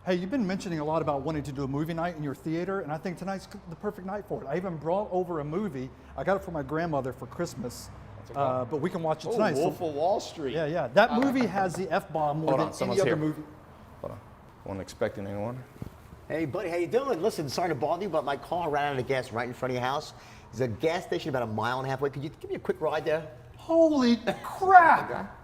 Hey, you've been mentioning a lot about wanting to do a movie night in your theater, and I think tonight's the perfect night for it. I even brought over a movie. I got it for my grandmother for Christmas, but we can watch it tonight. Wolf of Wall Street. Yeah, yeah. That movie has the F-bomb more than any other movie. Hold on. Wasn't expecting anyone. Hey, buddy, how you doing? Listen, sorry to bother you, but my car ran out of gas right in front of your house. There's a gas station about 1.5 miles away. Could you give me a quick ride there? Holy crap!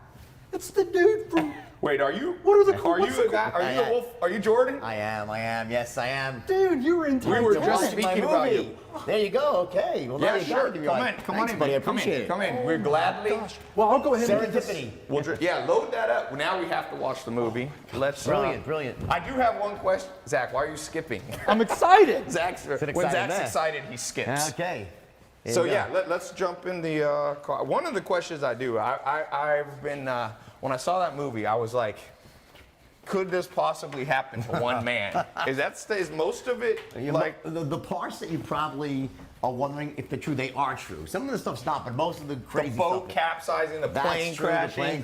It's the dude from... Wait, are you? What are the? Are you the guy? Are you the Wolf? Are you Jordan? I am. Yes, I am. Dude, you were in time. We were to just watch speaking about you. There you go. Okay. Well, Yeah, now you sure. got it. Come in. Come on in, buddy. I Come appreciate in. it. Come in. We're gladly. Gosh. Well, I'll go ahead and get this. Serendipity. Yeah, load that up. Now we have to watch the movie. Let's. Brilliant. I do have one question. Zach, why are you skipping? I'm excited. Zach's when excited Zach's man. excited, he skips. Okay. So yeah, let's jump in the car. One of the questions I do, I've been when I saw that movie, I was like, could this possibly happen to one man? Is most of it like the parts that you probably are wondering if they're true? They are true. Some of the stuff's not, but most of the crazy the boat stuff. capsizing, the plane crashing,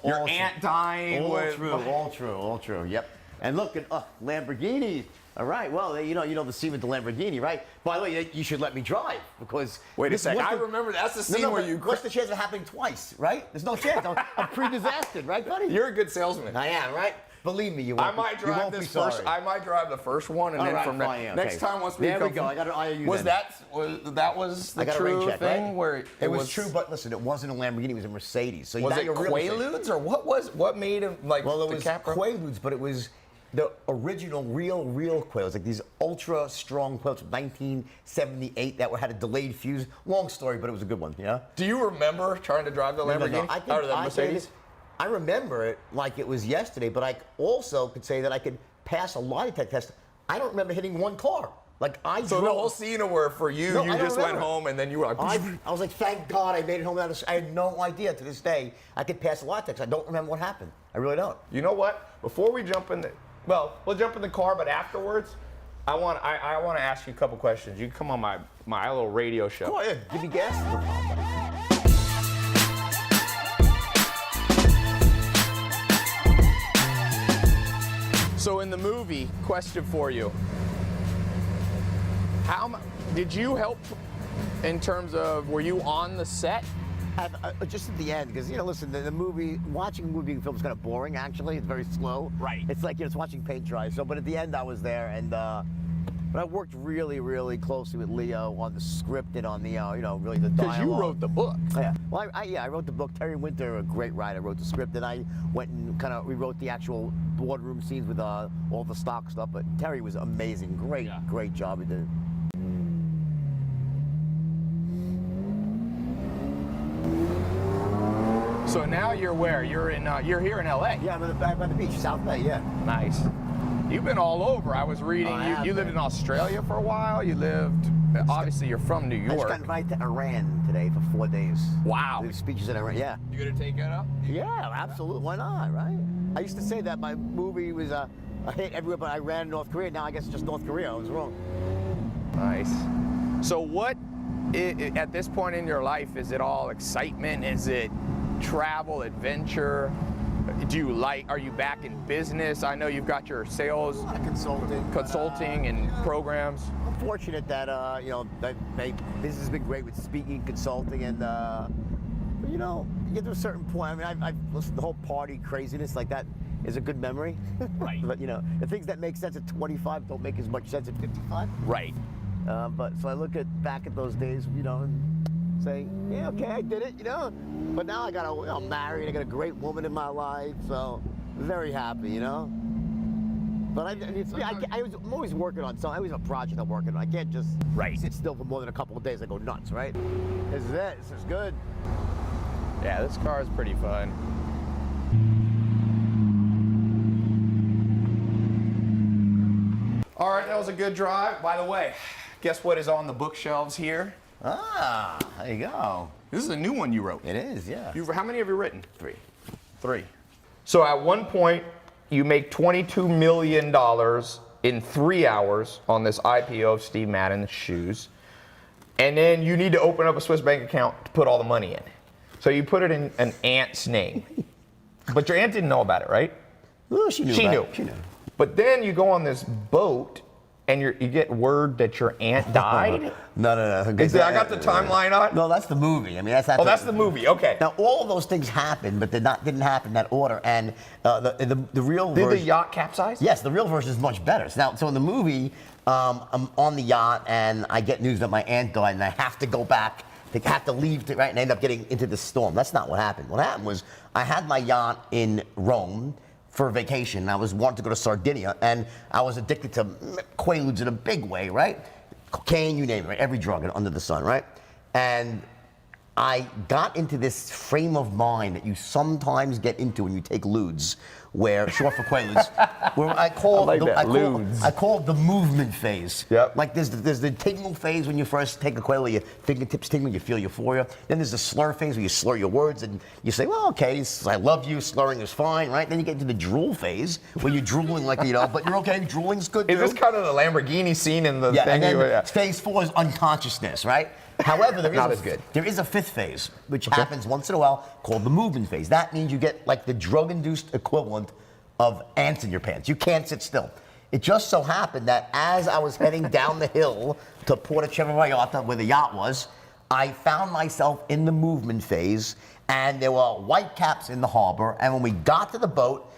your aunt dying? All true. Yep. And look at Lamborghinis. All right. Well, you know the scene with the Lamborghini, right? By the way, you should let me drive because. Wait a second. I remember that's the scene where you. What's the chance of it happening twice, right? There's no chance. I'm pre-disastered, right, buddy? You're a good salesman. I am, right? Believe me, you won't. I might drive this first. I might drive the first one, and then from next time once we there come. we go. I got to IOU. Was then. that was the true check, thing right? where it was true? But listen, it wasn't a Lamborghini. It was a Mercedes. So was it Quaaludes or what made him like? Well, it was Quaaludes, but it was the original real Quaaludes, like these ultra strong Quaaludes from 1978 that had a delayed fuse. Long story, but it was a good one. Yeah. Do you remember trying to drive the Lamborghini or the Mercedes? I remember it like it was yesterday, but I also could say that I could pass a lie detector test. I don't remember hitting one car. Like So the whole scene where for you, you just went home and then you were like. I was like, thank God I made it home. I had no idea to this day I could pass a lie detector. I don't remember what happened. I really don't. You know what? Before we jump in we'll jump in the car, but afterwards, I want to ask you a couple questions. You can come on my little radio show. Go ahead, give me gas. So in the movie, question for you. Did you help in terms of, were you on the set? Just at the end, because listen, the movie, watching a movie film is kind of boring. Actually, it's very slow. Right. It's like it's watching paint dry. So, but at the end, I was there, and but I worked really closely with Leo on the script and on the really the dialogue. Because you wrote the book. Yeah. Well, I wrote the book. Terry Winter, a great writer, wrote the script, and I went and kind of rewrote the actual boardroom scenes with all the stock stuff. But Terry was amazing. Great job he did. So now you're where? You're here in LA. Yeah, I'm back by the beach, South Bay. Yeah. Nice. You've been all over. I was reading. You lived in Australia for a while. You lived. Obviously, you're from New York. I just got invited to Iran today for 4 days. Wow. There's speeches in Iran. Yeah. You gonna take that up? Yeah, absolutely. Why not? Right. I used to say that my movie was a hit everywhere, but Iran and North Korea. Now I guess it's just North Korea. I was wrong. Nice. So what? At this point in your life, is it all excitement? Is it travel, adventure? Are you back in business? I know you've got your sales, consulting and programs. I'm fortunate that my business has been great with speaking, consulting, and but you get to a certain point. I mean, I've listened to the whole party craziness like that is a good memory. Right. But the things that make sense at 25 don't make as much sense at 55. Right. But so I look back at those days, and say, yeah, okay, I did it, But now I'm married, I got a great woman in my life, so very happy, But I'm always working on something. I always have a project I'm working on. I can't just sit still for more than a couple of days. I go nuts, right? This is it. This is good. Yeah, this car is pretty fun. All right, that was a good drive. By the way, guess what is on the bookshelves here? Ah, there you go. This is a new one you wrote. It is, yeah. How many have you written? Three. So at one point, you make $22 million in 3 hours on this IPO of Steve Madden's shoes. And then you need to open up a Swiss bank account to put all the money in. So you put it in an aunt's name. But your aunt didn't know about it, right? Well, she knew. She knew. But then you go on this boat and you get word that your aunt died. No. I got the timeline on? No, that's the movie. I mean, that's that's the movie. Okay. Now, all of those things happened, but didn't happen in that order. And the real Did version. the yacht capsize? Yes, the real version is much better. So in the movie, I'm on the yacht and I get news that my aunt died, and I have to go back. They have to leave, right? And I end up getting into the storm. That's not what happened. What happened was I had my yacht in Rome for vacation. I wanted to go to Sardinia, and I was addicted to Quaaludes in a big way, right? Cocaine, you name it, right? Every drug under the sun, right? And I got into this frame of mind that you sometimes get into when you take ludes, where short for Quaaludes, where I call it the movement phase. Yep. Like there's the tingle phase when you first take a Quaalude, your fingertips tingle, you feel euphoria. Then there's the slur phase where you slur your words and you say, well, okay, I love you, slurring is fine, right? Then you get into the drool phase where you're drooling like, but you're okay, drooling's good. Is this kind of the Lamborghini scene in the thing? And then phase 4 is unconsciousness, right? However, there is a fifth phase, which happens once in a while, called the movement phase. That means you get like the drug-induced equivalent of ants in your pants. You can't sit still. It just so happened that as I was heading down the hill to Porto Vallarta, where the yacht was, I found myself in the movement phase, and there were white caps in the harbor. And when we got to the boat,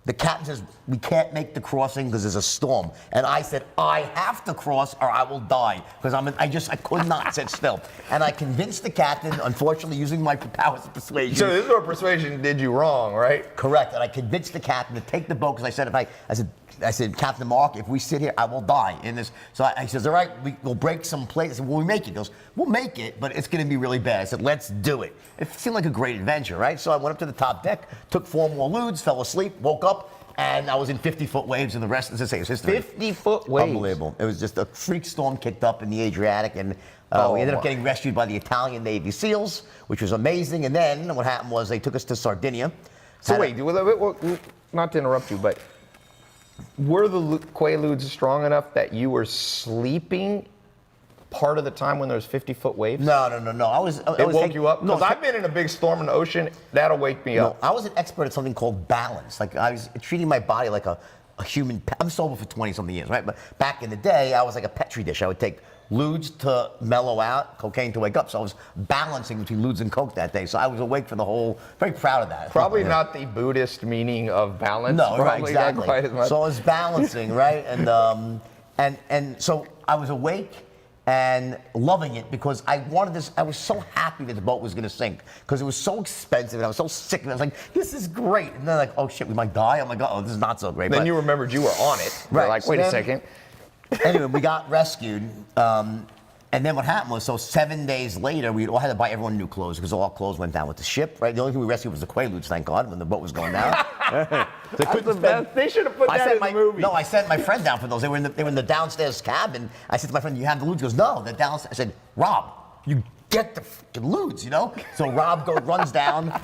the captain says, we can't make the crossing because there's a storm. And I said, I have to cross or I will die. Because I could not sit still. And I convinced the captain, unfortunately using my powers of persuasion. So this is where persuasion did you wrong, right? Correct. And I convinced the captain to take the boat because I said, Captain Mark, if we sit here, I will die in this. So I says, all right, we'll break some plates. I said, will we make it? He goes, we'll make it, but it's going to be really bad. I said, let's do it. It seemed like a great adventure, right? So I went up to the top deck, took 4 more ludes, fell asleep, woke up, and I was in 50-foot waves, and the rest, as I say, is history. 50-foot waves? Unbelievable. It was just a freak storm kicked up in the Adriatic, and we ended up getting rescued by the Italian Navy SEALs, which was amazing. And then what happened was they took us to Sardinia. So wait, not to interrupt you, but were the Quaaludes strong enough that you were sleeping part of the time when there was 50-foot waves? No. It woke you up? Because I've been in a big storm in the ocean. That'll wake me up. I was an expert at something called balance. Like I was treating my body like a human pet. I'm sober for 20-something years, right? But back in the day, I was like a Petri dish. I would take ludes to mellow out, cocaine to wake up. So I was balancing between ludes and coke that day. So I was awake for the whole, very proud of that. Probably not the Buddhist meaning of balance. No, probably right, exactly. Not quite as much. So I was balancing, right? And so I was awake and loving it because I wanted this. I was so happy that the boat was going to sink because it was so expensive and I was so sick. And I was like, this is great. And then like, oh shit, we might die. I'm like, oh, this is not so great. Then you remembered you were on it. Right. You're like, wait a second. Anyway, we got rescued. And then what happened was, so 7 days later, we all had to buy everyone new clothes because all our clothes went down with the ship, right? The only thing we rescued was the Quaaludes, thank God, when the boat was going down. They should have put that in the movie. No, I sent my friend down for those. They were in the downstairs cabin. I said to my friend, you have the ludes? He goes, no, they're downstairs. I said, Rob, you get the fucking ludes, So Rob runs down.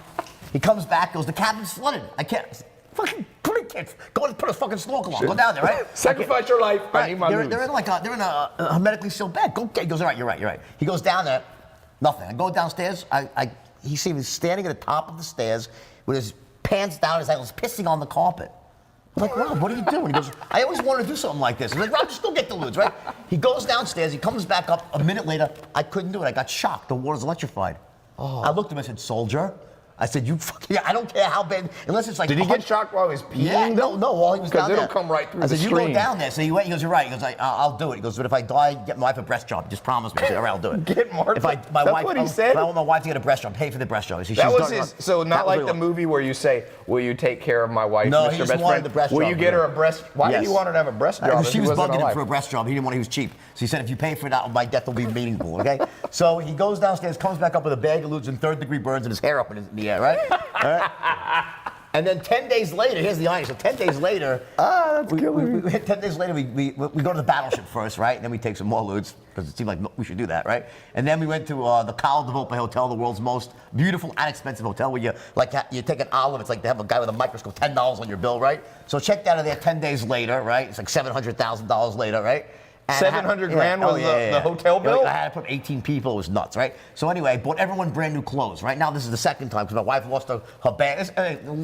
He comes back, goes, the cabin's flooded. I can't. Fucking go and put a fucking snorkel on. Go down there, right? Sacrifice your life. Right. I need my ludes. They're in a hermetically sealed bag. Go. He goes, all right, you're right. He goes down there. Nothing. I go downstairs. He sees me standing at the top of the stairs with his pants down, his ankles, pissing on the carpet. I'm like, Rob, what are you doing? He goes, I always wanted to do something like this. I'm like, Rob, just go get the ludes, right? He goes downstairs. He comes back up. A minute later, I couldn't do it. I got shocked. The water's electrified. Oh. I looked at him. I said, soldier. I said, you fucking, I don't care how bad, unless it's like. Did he get shocked while he was peeing? Yeah, no, while he was down there. Because it'll come right through the screen. I said, you screen. go down there. So he went, he goes, you're right. He goes, I'll do it. He goes, but if I die, get my wife a breast job. Just promise me. I said, all right, I'll do it. Get Martha. That's what he said? If I want my wife to get a breast job, pay for the breast job. That was his, so not like the movie where you say, will you take care of my wife, no, Mr. he just Best wanted Friend? the breast Will job, you get her a breast? Why did he want her to have a breast job? She was bugging him for a breast job. He didn't want it. He was cheap. So he said, if you pay for that, my death will be meaningful, okay? So he goes downstairs, comes back up with a bag of ludes and third-degree burns and his hair up in the air, right? All right? And then 10 days later, here's the irony. So 10 days later, 10 days later, we go to the battleship first, right? And then we take some more ludes because it seemed like we should do that, right? And then we went to the Cala de Volpe Hotel, the world's most beautiful and expensive hotel, where you take an olive. It's like they have a guy with a microscope, $10 on your bill, right? So check that out there 10 days later, right? It's like $700,000 later, right? And 700 grand was the hotel bill? I had to put 18 people. It was nuts, right? So anyway, I bought everyone brand new clothes. Right now, this is the second time because my wife lost her bag.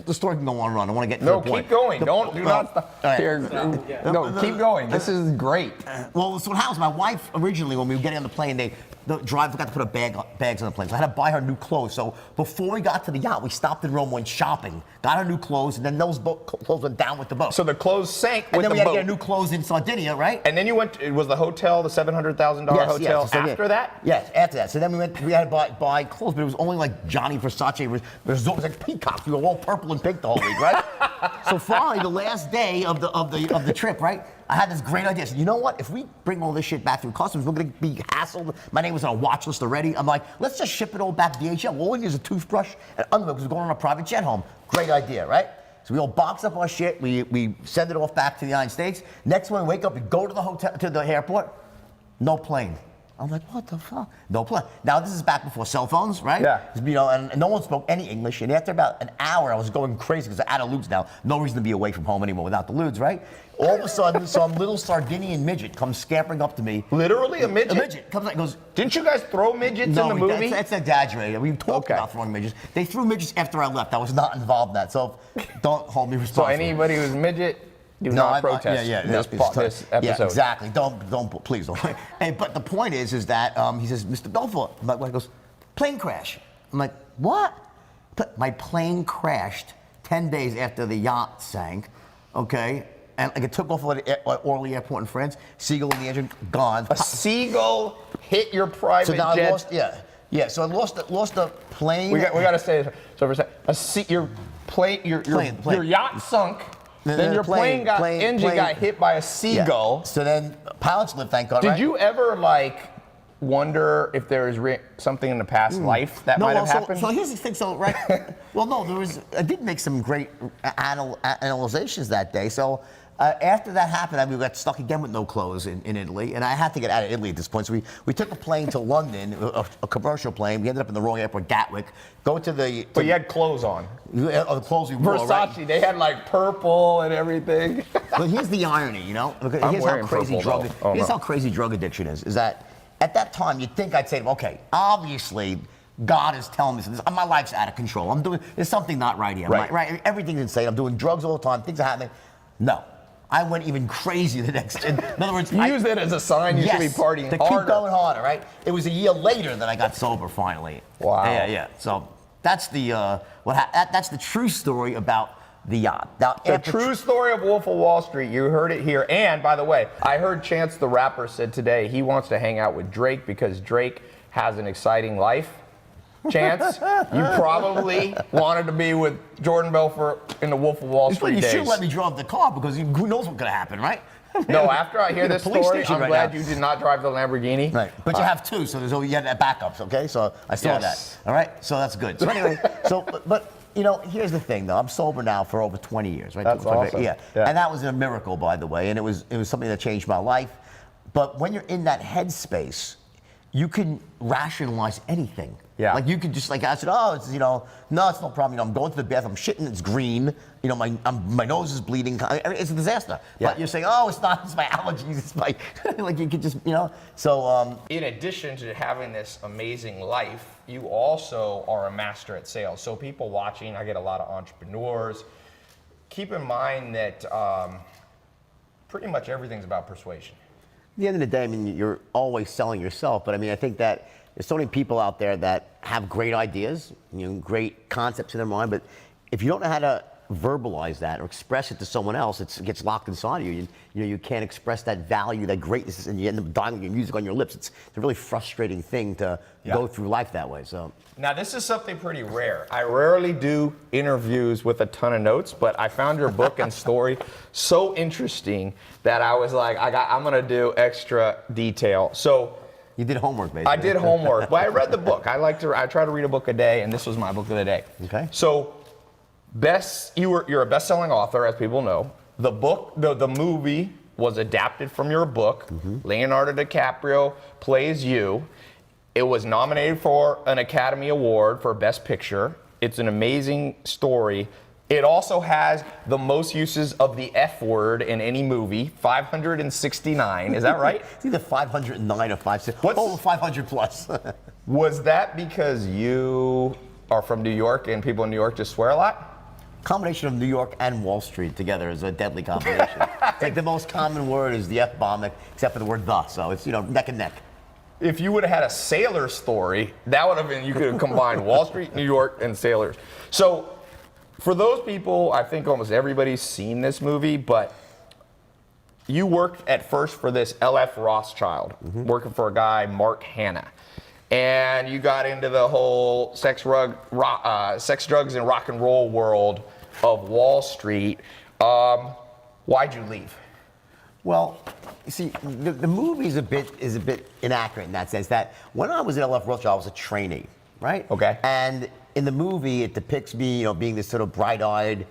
The story can go on and on. I want to get to the point. No, keep going. Do not stop. Right. Here, no, keep going. This is great. Well, so what happens? My wife originally, when we were getting on the plane, the driver forgot to put bags on the plane. So I had to buy her new clothes. So before we got to the yacht, we stopped in Rome, went shopping, got her new clothes, and then those clothes went down with the boat. So the clothes sank and with then the we had boat. to get new clothes in Sardinia, right? And then you went. It was the hotel, the $700,000 hotel. So after that? Yes, after that. So then we had to buy clothes, but it was only like Johnny Versace resort. It was like peacocks. We were all purple and pink the whole week, right? So finally, the last day of the trip, right? I had this great idea. I said, you know what? If we bring all this shit back through customs, we're going to be hassled. My name was on a watch list already. I'm like, let's just ship it all back DHL. All we need is a toothbrush and underwear because we're going on a private jet home. Great idea, right? So we all box up our shit. We send it off back to the United States. Next morning, we wake up, we go to the hotel, to the airport. No plane. I'm like, what the fuck? No plane. Now, this is back before cell phones, right? Yeah. You know, and no one spoke any English. And after about an hour, I was going crazy because I'm out of lewds now. No reason to be away from home anymore without the lewds, right? All of a sudden, some little Sardinian midget comes scampering up to me. Literally a midget? A midget comes like goes. Didn't you guys throw midgets in the movie? That's exaggerated. We talked about throwing midgets. They threw midgets after I left. I was not involved in that, so don't hold me responsible. So anybody who's midget, do not protest this episode. Yeah, exactly. Please don't. Hey, but the point is that he says, Mr. Belfort. My wife goes, plane crash. I'm like, what? My plane crashed 10 days after the yacht sank. Okay. And like it took off at Orly Airport in France. Seagull in the engine, gone. A seagull hit your private so now jet. I lost, yeah. So I lost the plane. We got to say this. So for a second, your yacht sunk. Then your engine got hit by a seagull. Yeah. So then pilots lived, thank God. Did you ever wonder if there was something in the past life that might have happened? So here's the thing. So right. Well, no, I did make some great analyzations that day. So. After that happened, we got stuck again with no clothes in Italy, and I had to get out of Italy at this point. So we took a plane to London, a commercial plane. We ended up in the wrong airport, Gatwick. But you had clothes on. The clothes we wore, Versace, right? they had purple and everything. But here's the irony, you know? Here's how crazy drug addiction is that at that time, you'd think I'd say, okay, obviously, God is telling me this. My life's out of control. There's something not right here. Right? Everything's insane. I'm doing drugs all the time. Things are happening. No. I went even crazy the next. In other words, you used it as a sign you should be partying to harder. keep going harder, right? It was a year later that I got sober finally. Wow. Yeah. So that's that's the true story about the yacht. Now, the true story of Wolf of Wall Street. You heard it here. And by the way, I heard Chance the Rapper said today he wants to hang out with Drake because Drake has an exciting life. Chance, you probably wanted to be with Jordan Belfort in the Wolf of Wall Street days. You should let me drive the car because who knows what's going to happen, right? No, after I hear this story, I'm glad you did not drive the Lamborghini. Right, but you have two, so you had backups, okay? So I saw that. All right, so that's good. So anyway, but you know, here's the thing, though. I'm sober now for over 20 years, right? That's awesome. Yeah, and that was a miracle, by the way, and it was something that changed my life. But when you're in that headspace, you can rationalize anything. Yeah. Like you could just I said, no, it's no problem. You know, I'm going to the bathroom, I'm shitting, it's green. You know, my nose is bleeding. It's a disaster. Yeah. But you're saying, oh, it's not. It's my allergies. It's my like you could just So. In addition to having this amazing life, you also are a master at sales. So people watching, I get a lot of entrepreneurs. Keep in mind that pretty much everything's about persuasion. At the end of the day, I mean, you're always selling yourself, but I mean, I think that there's so many people out there that have great ideas, great concepts in their mind, but if you don't know how to verbalize that or express it to someone else, it gets locked inside of you. You can't express that value, that greatness, and you end up dying with your music on your lips. It's a really frustrating thing to go through life that way. So now this is something pretty rare. I rarely do interviews with a ton of notes, but I found your book and story so interesting that I was like, I'm gonna do extra detail. So. You did homework, basically. I did homework, but I read the book. I try to read a book a day, and this was my book of the day. Okay. So, you're a best-selling author, as people know. The book, the movie was adapted from your book. Mm-hmm. Leonardo DiCaprio plays you. It was nominated for an Academy Award for Best Picture. It's an amazing story. It also has the most uses of the F word in any movie, 569. Is that right? It's either 509 or 560. What's- Over 500 plus. Was that because you are from New York and people in New York just swear a lot? Combination of New York and Wall Street together is a deadly combination. It's like the most common word is the F-bomb, except for the word the. So it's, neck and neck. If you would have had a sailor story, that would have been, you could have combined Wall Street, New York, and sailors. So for those people, I think almost everybody's seen this movie, but you worked at first for this L.F. Rothschild, working for a guy, Mark Hanna. And you got into the whole sex, drugs, and rock and roll world of Wall Street. Why'd you leave? Well, you see, the movie is a bit inaccurate in that sense that when I was at L.F. Rothschild, I was a trainee, right? Okay. And in the movie, it depicts me, being this sort of bright-eyed,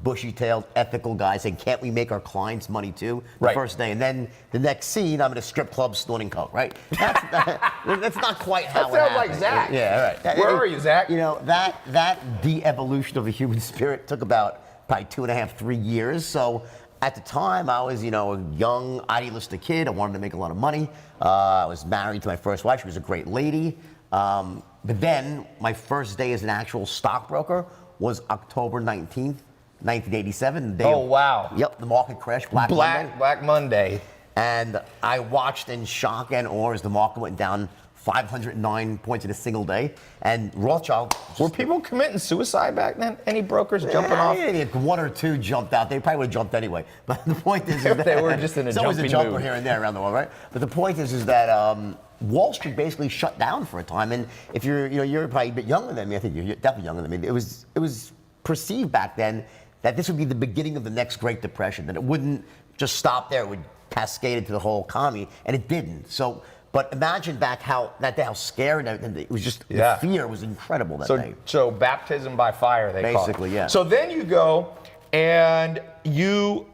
bushy-tailed, ethical guy saying, "Can't we make our clients money too?" The Right. first day, and then the next scene, I'm at a strip club snorting coke, right? That's not quite how That it sounds like happened. Zach. Yeah, right. Where are you, Zach? That de-evolution of the human spirit took about probably 2.5, 3 years. So at the time, I was, a young, idealistic kid. I wanted to make a lot of money. I was married to my first wife. She was a great lady. But then my first day as an actual stockbroker was October 19th, 1987. The day of- wow. Yep, the market crashed. Black Monday. Black Monday. And I watched in shock and awe as the market went down 509 points in a single day. And Rothschild. Were people committing suicide back then? Any brokers jumping off? Yeah, one or two jumped out. They probably would have jumped anyway. But the point is, If they were just in a it's always a jumping jumper mood. here and there around the world, right? But the point is that Wall Street basically shut down for a time. And if you're probably a bit younger than me. I think you're definitely younger than me. It was perceived back then that this would be the beginning of the next Great Depression. That it wouldn't just stop there. It would cascade into the whole economy, and it didn't. So. But imagine back how scary it was. Just Yeah. the fear was incredible that day. So baptism by fire, they call it. Basically, yeah. So then you go and you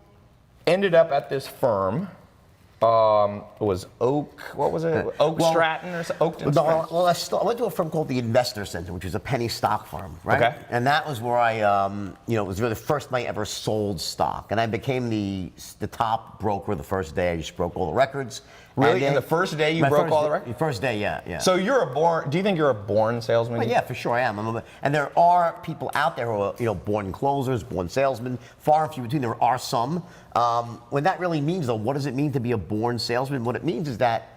ended up at this firm. It was Oak, what was it? Oak Well, Stratton or something? Oakton No, Stratton? well, I went to a firm called the Investor Center, which is a penny stock firm, right? Okay. And that was where I, it was really the first time I ever sold stock, and I became the top broker the first day. I just broke all the records. Really? And then- In the first day you My broke first all the day- records? First day, yeah. So do you think you're a born salesman? Well, yeah, for sure I am. And there are people out there who are, born closers, born salesmen. Far and few between. There are some. When that really means, though, what does it mean to be a born salesman? What it means is that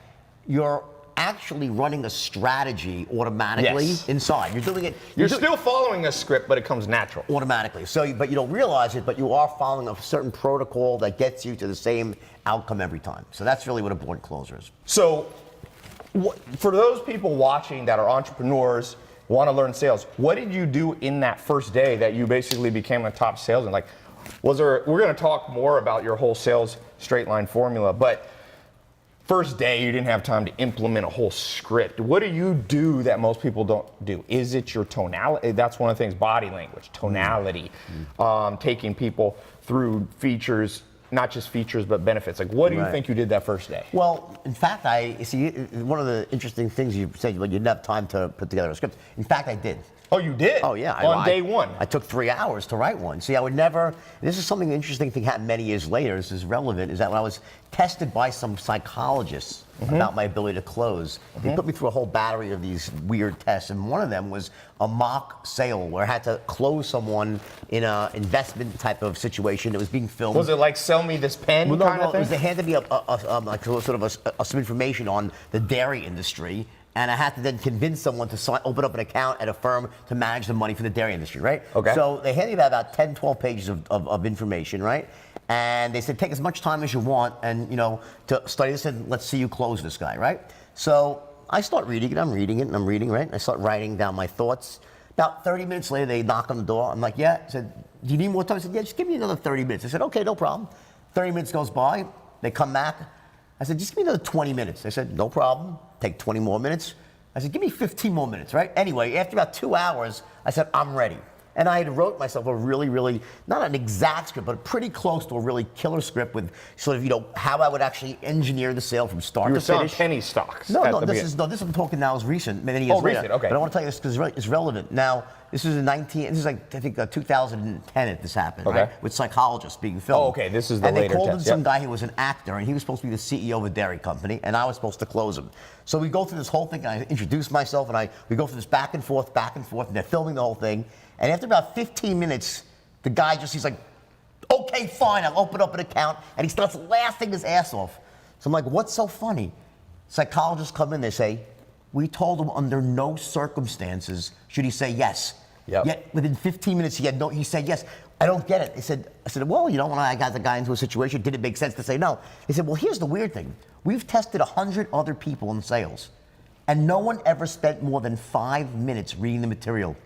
you're actually running a strategy automatically Yes. inside. You're doing it. You're still following a script, but it comes natural. automatically. So, but you don't realize it. But you are following a certain protocol that gets you to the same outcome every time. So that's really what a born closer is. So, for those people watching that are entrepreneurs, want to learn sales, what did you do in that first day that you basically became a top salesman? Like, we're going to talk more about your whole sales straight line formula, but first day you didn't have time to implement a whole script. What do you do that most people don't do? Is it your tonality? That's one of the things, body language, tonality, taking people through features, not just features, but benefits. Like, what do you Right. think you did that first day? Well, in fact, one of the interesting things you said, you didn't have time to put together a script. In fact, I did. Oh, you did? Oh, yeah. On day one? I took 3 hours to write one. See, I would never, this is something interesting thing happened many years later, this is relevant, is that when I was tested by some psychologists about my ability to close, they put me through a whole battery of these weird tests, and one of them was a mock sale where I had to close someone in an investment type of situation that was being filmed. Was it like sell me this pen Well, no, kind no, of it was thing? they handed me some information on the dairy industry, and I had to then convince someone to open up an account at a firm to manage the money for the dairy industry, right? Okay. So they handed me about 10, 12 pages of information, right? And they said, take as much time as you want and, to study this, and let's see you close this guy, right? So I start reading it, I'm reading, right? I start writing down my thoughts. About 30 minutes later, they knock on the door. I'm like, yeah. I said, do you need more time? I said, yeah, just give me another 30 minutes. I said, okay, no problem. 30 minutes goes by. They come back. I said, just give me another 20 minutes. They said, no problem. Take 20 more minutes. I said, give me 15 more minutes, right? Anyway, after about 2 hours, I said, I'm ready. And I had wrote myself a really, really, not an exact script, but pretty close to a really killer script with sort of, how I would actually engineer the sale from start You were to selling finish. penny stocks. No, at no, the this beginning. is I'm talking now is recent, many years later. recent, okay. But I want to tell you this because it's relevant. Now, This is I think 2010 that this happened, Okay. right? With psychologists being filmed. Oh, okay, this is the and later they called in test, some yep. guy who was an actor, and he was supposed to be the CEO of a dairy company, and I was supposed to close him. So we go through this whole thing, and I introduce myself, and we go through this back and forth, and they're filming the whole thing. And after about 15 minutes, the guy he's like, okay, fine, I'll open up an account, and he starts laughing his ass off. So I'm like, what's so funny? Psychologists come in, they say, we told him under no circumstances should he say yes. Yep. Yet within 15 minutes, he said yes. I don't get it. I said, well, when I got the guy into a situation, did it make sense to say no? They said, well, here's the weird thing. We've tested 100 other people in sales, and no one ever spent more than 5 minutes reading the material.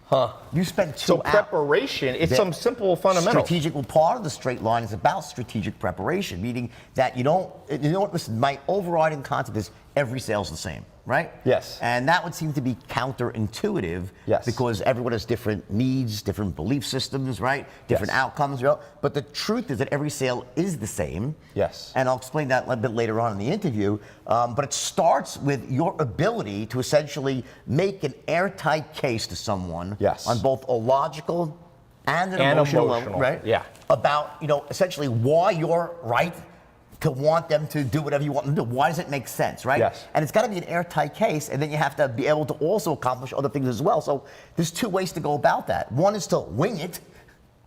Huh. You spent 2 So hours. preparation, it's some simple fundamentals. Strategic, well, part of the straight line is about strategic preparation, meaning that listen, my overriding concept is every sale is the same, right? Yes. And that would seem to be counterintuitive. Yes. Because everyone has different needs, different belief systems, right? Different Yes. outcomes. But the truth is that every sale is the same. Yes. And I'll explain that a little bit later on in the interview. But it starts with your ability to essentially make an airtight case to someone. Yes. On both a logical and an emotional level, right? Yeah. About, essentially why you're right to want them to do whatever you want them to do. Why does it make sense, right? Yes. And it's got to be an airtight case, and then you have to be able to also accomplish other things as well. So there's 2 ways to go about that. One is to wing it,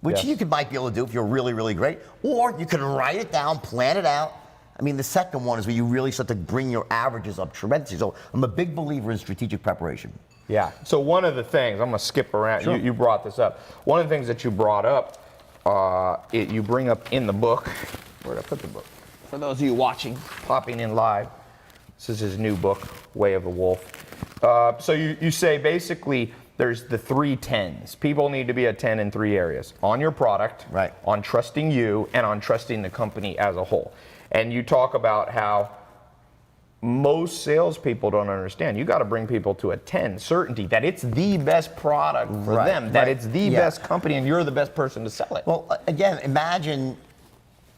which Yes. you might be able to do if you're really, really great, or you can write it down, plan it out. I mean, the second one is where you really start to bring your averages up tremendously. So I'm a big believer in strategic preparation. Yeah. So one of the things, I'm going to skip around. Sure. You brought this up. One of the things that you brought up, you bring up in the book. Where did I put the book? For those of you watching, popping in live, this is his new book, Way of the Wolf. So you say basically there's the 3 10s. People need to be a 10 in 3 areas: on your product, Right. on trusting you, and on trusting the company as a whole. And you talk about how most salespeople don't understand. You got to bring people to a 10 certainty that it's the best product for Right, them, that right. it's the Yeah. best company, and you're the best person to sell it. Well, again, imagine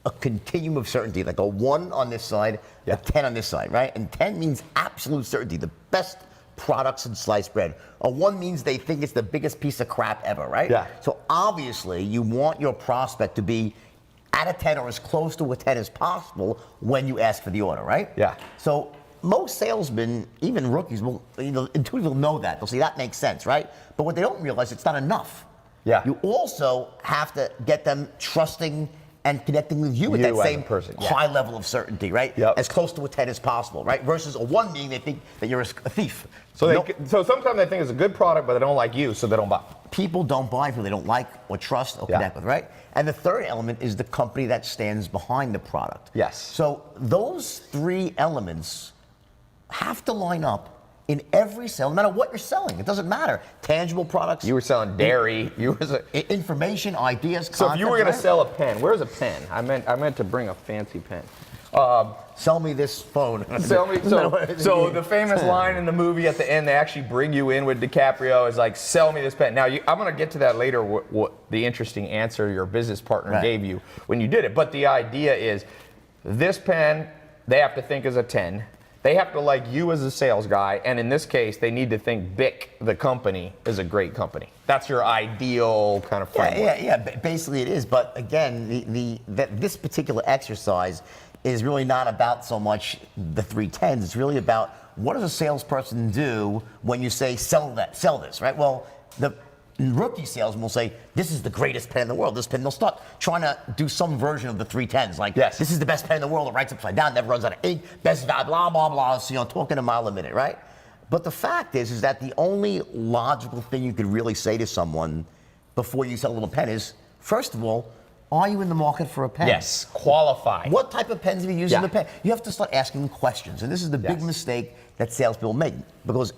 a continuum of certainty, like a 1 on this side, Yeah. a 10 on this side, right? And 10 means absolute certainty, the best products in sliced bread. A 1 means they think it's the biggest piece of crap ever, right? Yeah. So obviously, you want your prospect to be at a 10 or as close to a 10 as possible when you ask for the order, right? Yeah. So most salesmen, even rookies, will intuitively know that. They'll say that makes sense, right? But what they don't realize, it's not enough. Yeah. You also have to get them trusting and connecting with you at You that as a same person, yeah. high level of certainty, right? Yep. As close to a 10 as possible, right? Versus a 1 meaning they think that you're a thief. So Nope. so sometimes they think it's a good product, but they don't like you, so they don't buy. People don't buy who they don't like or trust or Yeah. connect with, right? And the third element is the company that stands behind the product. Yes. So those 3 elements have to line up in every sale, no matter what you're selling. It doesn't matter. Tangible products. You were selling dairy. You was Information, ideas, so if you were concepts, going to right? sell a pen, where's a pen? I meant to bring a fancy pen. Sell me this phone. So the famous line in the movie at the end, they actually bring you in with DiCaprio, is like, sell me this pen. Now, I'm going to get to that later, what the interesting answer your business partner Right. gave you when you did it. But the idea is, this pen, they have to think is a 10. They have to like you as a sales guy, and in this case, they need to think BIC, the company, is a great company. That's your ideal kind of framework. Yeah. Basically, it is. But again, this particular exercise is really not about so much the 3 10s. It's really about what does a salesperson do when you say sell this, right? Well, the rookie salesman will say, this is the greatest pen in the world. This pen, they'll start trying to do some version of the 3 10s. Like, Yes. This is the best pen in the world. It writes upside down, never runs out of ink, best value, blah, blah, blah. So, talking a mile a minute, right? But the fact is that the only logical thing you could really say to someone before you sell a little pen is, first of all, are you in the market for a pen? Yes, qualify. What type of pens have you used in Yeah. the pen? You have to start asking questions. And this is the big Yes. mistake that salespeople make. Because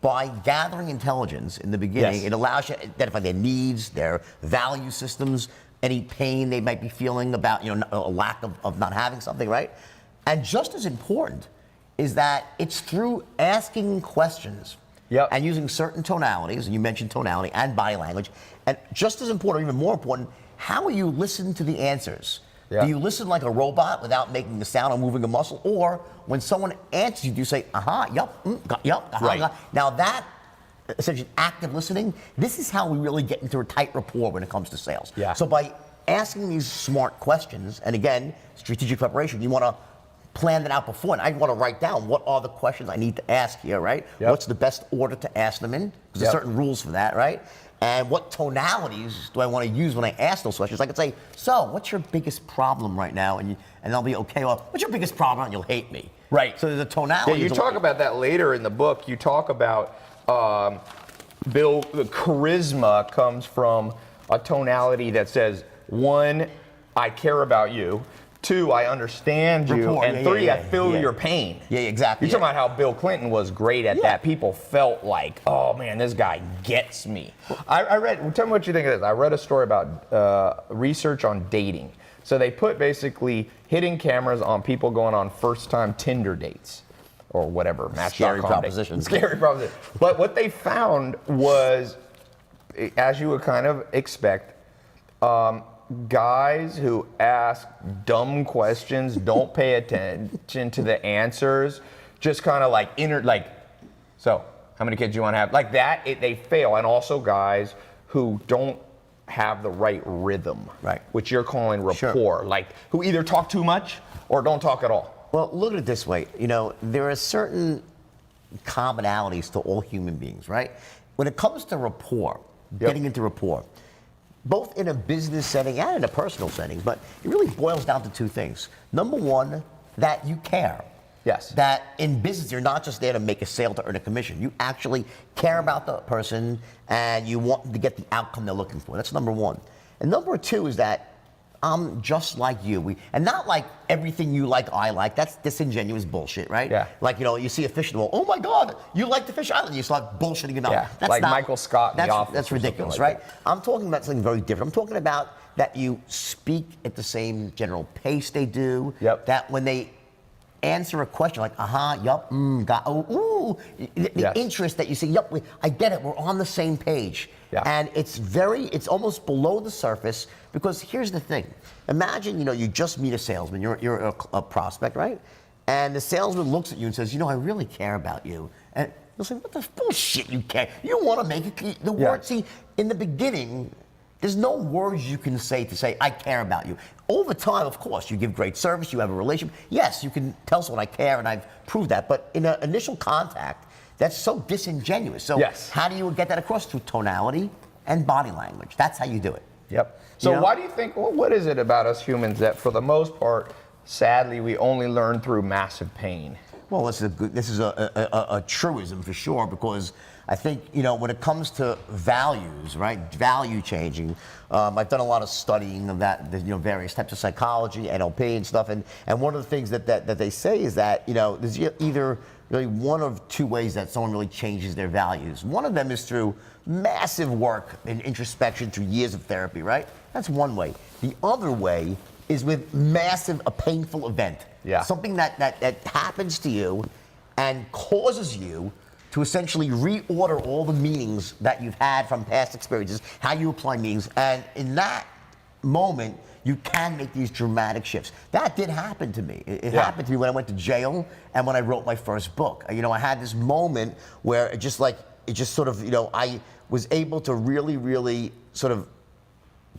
by gathering intelligence in the beginning, Yes. it allows you to identify their needs, their value systems, any pain they might be feeling about, a lack of not having something, right? And just as important is that it's through asking questions Yep. and using certain tonalities, and you mentioned tonality and body language, and just as important, or even more important, how will you listen to the answers? Yeah. Do you listen like a robot without making a sound or moving a muscle? Or when someone answers you, do you say, aha, yup, yup, aha, Right. Now that essentially active listening, this is how we really get into a tight rapport when it comes to sales. Yeah. So by asking these smart questions, and again, strategic preparation, you want to plan that out before, and I want to write down what are the questions I need to ask here, right? Yep. What's the best order to ask them in? Because there's certain rules for that, right? And what tonalities do I want to use when I ask those questions? I could say, so what's your biggest problem right now? And they'll be okay, well, what's your biggest problem? And you'll hate me. Right. So there's a tonality. Yeah, you talk about that later in the book. You talk about Bill, the charisma comes from a tonality that says, 1, I care about you. 2, I understand you. Rapport, And 3, I feel your pain. Yeah, exactly. You're talking about how Bill Clinton was great at that. People felt like, oh man, this guy gets me. I read, tell me what you think of this. I read a story about research on dating. So they put basically hidden cameras on people going on first-time Tinder dates or whatever. Scary proposition. Scary proposition. But what they found was, as you would kind of expect, guys who ask dumb questions, don't pay attention to the answers, just kind of like so how many kids do you want to have? Like that, they fail. And also guys who don't have the right rhythm, right? Which you're calling rapport, sure. like who either talk too much or don't talk at all. Well, look at it this way. You know, there are certain commonalities to all human beings, right? When it comes to rapport, getting into rapport, both in a business setting and in a personal setting, but it really boils down to 2 things. Number 1, that you care. Yes. That in business, you're not just there to make a sale to earn a commission. You actually care about the person and you want to get the outcome they're looking for. That's number 1. And number 2 is that I'm just like you. And not like everything you like, I like. That's disingenuous bullshit, right? Yeah. Like, you know, you see a fish in the well, oh my God, you like the fish island. You start bullshitting it up. Yeah. That's like not, Michael Scott in The Office. That's ridiculous, like right? I'm talking about something very different. I'm talking about that you speak at the same general pace they do. Yep. That when they answer a question like, yup, got, ooh, the interest that you see, yup, I get it, we're on the same page. Yeah. And it's almost below the surface, because here's the thing. Imagine, you know, you just meet a salesman, you're a prospect, right? And the salesman looks at you and says, you know, I really care about you. And you'll say, what the bullshit you care? You want to make it, the word, see, in the beginning, there's no words you can say to say, I care about you. Over time, of course, you give great service, you have a relationship. Yes, you can tell someone I care, and I've proved that. But in an initial contact, that's so disingenuous. So how do you get that across? Through tonality and body language. That's how you do it. Yep. So you know? Why do you think, what is it about us humans that for the most part, sadly, we only learn through massive pain? Well, this is a truism for sure, because I think, you know, when it comes to values, right, value changing, I've done a lot of studying of that, you know, various types of psychology, NLP and stuff, and one of the things that they say is that, you know, there's either really one of 2 ways that someone really changes their values. One of them is through massive work and introspection through years of therapy, right? That's one way. The other way is with a painful event. Yeah. Something that happens to you and causes you to essentially reorder all the meanings that you've had from past experiences, how you apply meanings, and in that moment, you can make these dramatic shifts. That did happen to me. It happened to me when I went to jail and when I wrote my first book. You know, I had this moment where it just sort of, you know, I was able to really, really sort of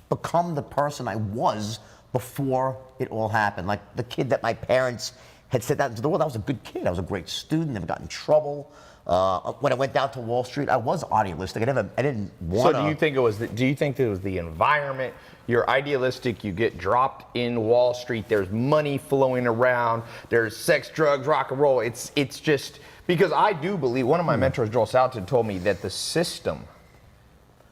become the person I was before it all happened. Like the kid that my parents had sent out into the world, I was a good kid. I was a great student, never got in trouble. When I went down to Wall Street, I was idealistic. I didn't want to. So do you think it was the environment? You're idealistic, you get dropped in Wall Street, there's money flowing around, there's sex, drugs, rock and roll. It's just, because I do believe, one of my mentors, Joel Salatin, told me that the system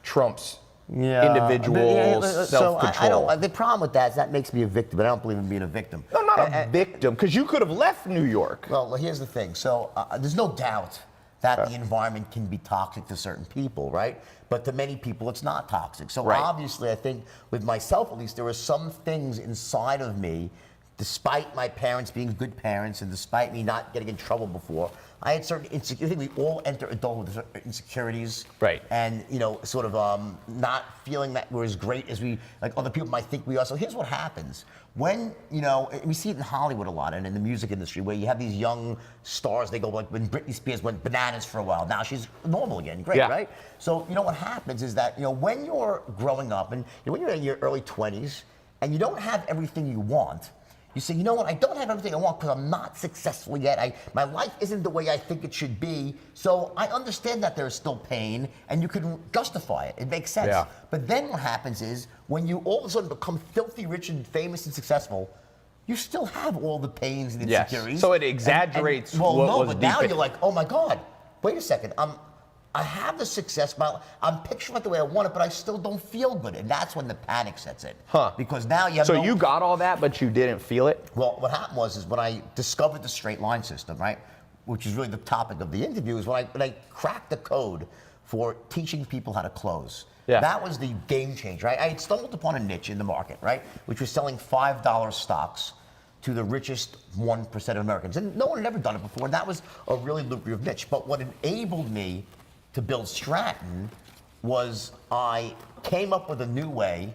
trumps individual self-control. So the problem with that is that makes me a victim, but I don't believe in being a victim. No, not a victim, because you could have left New York. Well, here's the thing. So there's no doubt that the environment can be toxic to certain people, right? But to many people, it's not toxic. So obviously, I think with myself, at least, there were some things inside of me despite my parents being good parents and despite me not getting in trouble before, I had certain insecurities. I think we all enter adulthood with certain insecurities. Right. And, sort of not feeling that we're as great as like other people might think we are. So here's what happens. When, we see it in Hollywood a lot and in the music industry where you have these young stars, they go like when Britney Spears went bananas for a while. Now she's normal again. Great, right? So, what happens is that, when you're growing up and when you're in your early 20s and you don't have everything you want, you say, you know what, I don't have everything I want because I'm not successful yet. My life isn't the way I think it should be. So I understand that there's still pain and you can justify it. It makes sense. Yeah. But then what happens is when you all of a sudden become filthy rich and famous and successful, you still have all the pains and insecurities. Yes. So it exaggerates what was but deep now in. you're like, oh my God, wait a second. I have the success, I'm picturing it the way I want it, but I still don't feel good. And that's when the panic sets in. Huh. Because now you have So you got all that, but you didn't feel it? Well, what happened is when I discovered the straight line system, right, which is really the topic of the interview, is when I cracked the code for teaching people how to close. Yeah. That was the game changer. I had stumbled upon a niche in the market, right, which was selling $5 stocks to the richest 1% of Americans. And no one had ever done it before, and that was a really lucrative niche. But what enabled me to build Stratton was I came up with a new way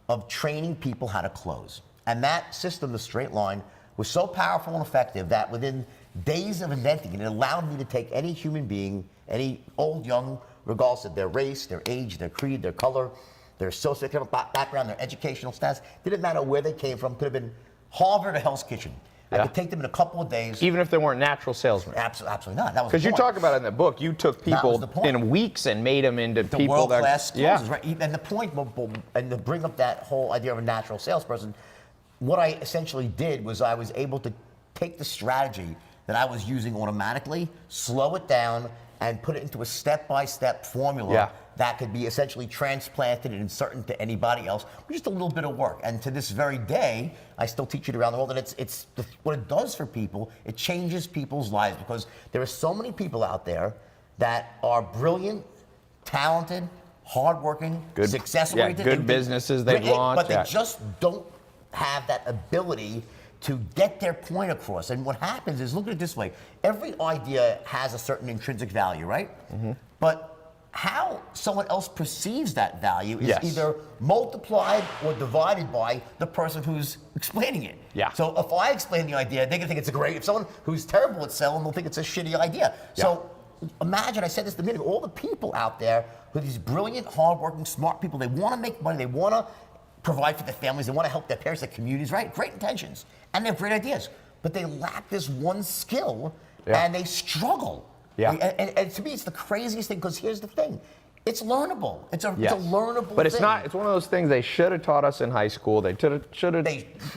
of training people how to close. And that system, the straight line, was so powerful and effective that within days of inventing it, it allowed me to take any human being, any old, young, regardless of their race, their age, their creed, their color, their socioeconomic background, their educational status, didn't matter where they came from, could have been Harvard or Hell's Kitchen. I could take them in a couple of days. Even if they weren't natural salesmen? Absolutely not. That was because you talk about it in the book, you took people in weeks and made them into the people that world-class closers, right? And the point, and to bring up that whole idea of a natural salesperson, what I essentially did was I was able to take the strategy that I was using automatically, slow it down, and put it into a step-by-step formula that could be essentially transplanted and inserted into anybody else with just a little bit of work. And to this very day, I still teach it around the world. And what it does for people, it changes people's lives because there are so many people out there that are brilliant, talented, hardworking, successful. Good businesses they've launched. But they just don't have that ability to get their point across. And what happens is, look at it this way, every idea has a certain intrinsic value, right? Mm-hmm. But how someone else perceives that value is either multiplied or divided by the person who's explaining it. Yeah. So if I explain the idea, they're gonna think it's a great, if someone who's terrible at selling, they'll think it's a shitty idea. Yeah. So imagine, I said this at the beginning, all the people out there who are these brilliant, hardworking, smart people, they wanna make money, they wanna provide for their families, they wanna help their parents, their communities, right? Great intentions, and they have great ideas, but they lack this one skill, and they struggle. Yeah. And to me, it's the craziest thing, because here's the thing. It's learnable. It's a learnable thing. But it's not, it's one of those things they should have taught us in high school. They should have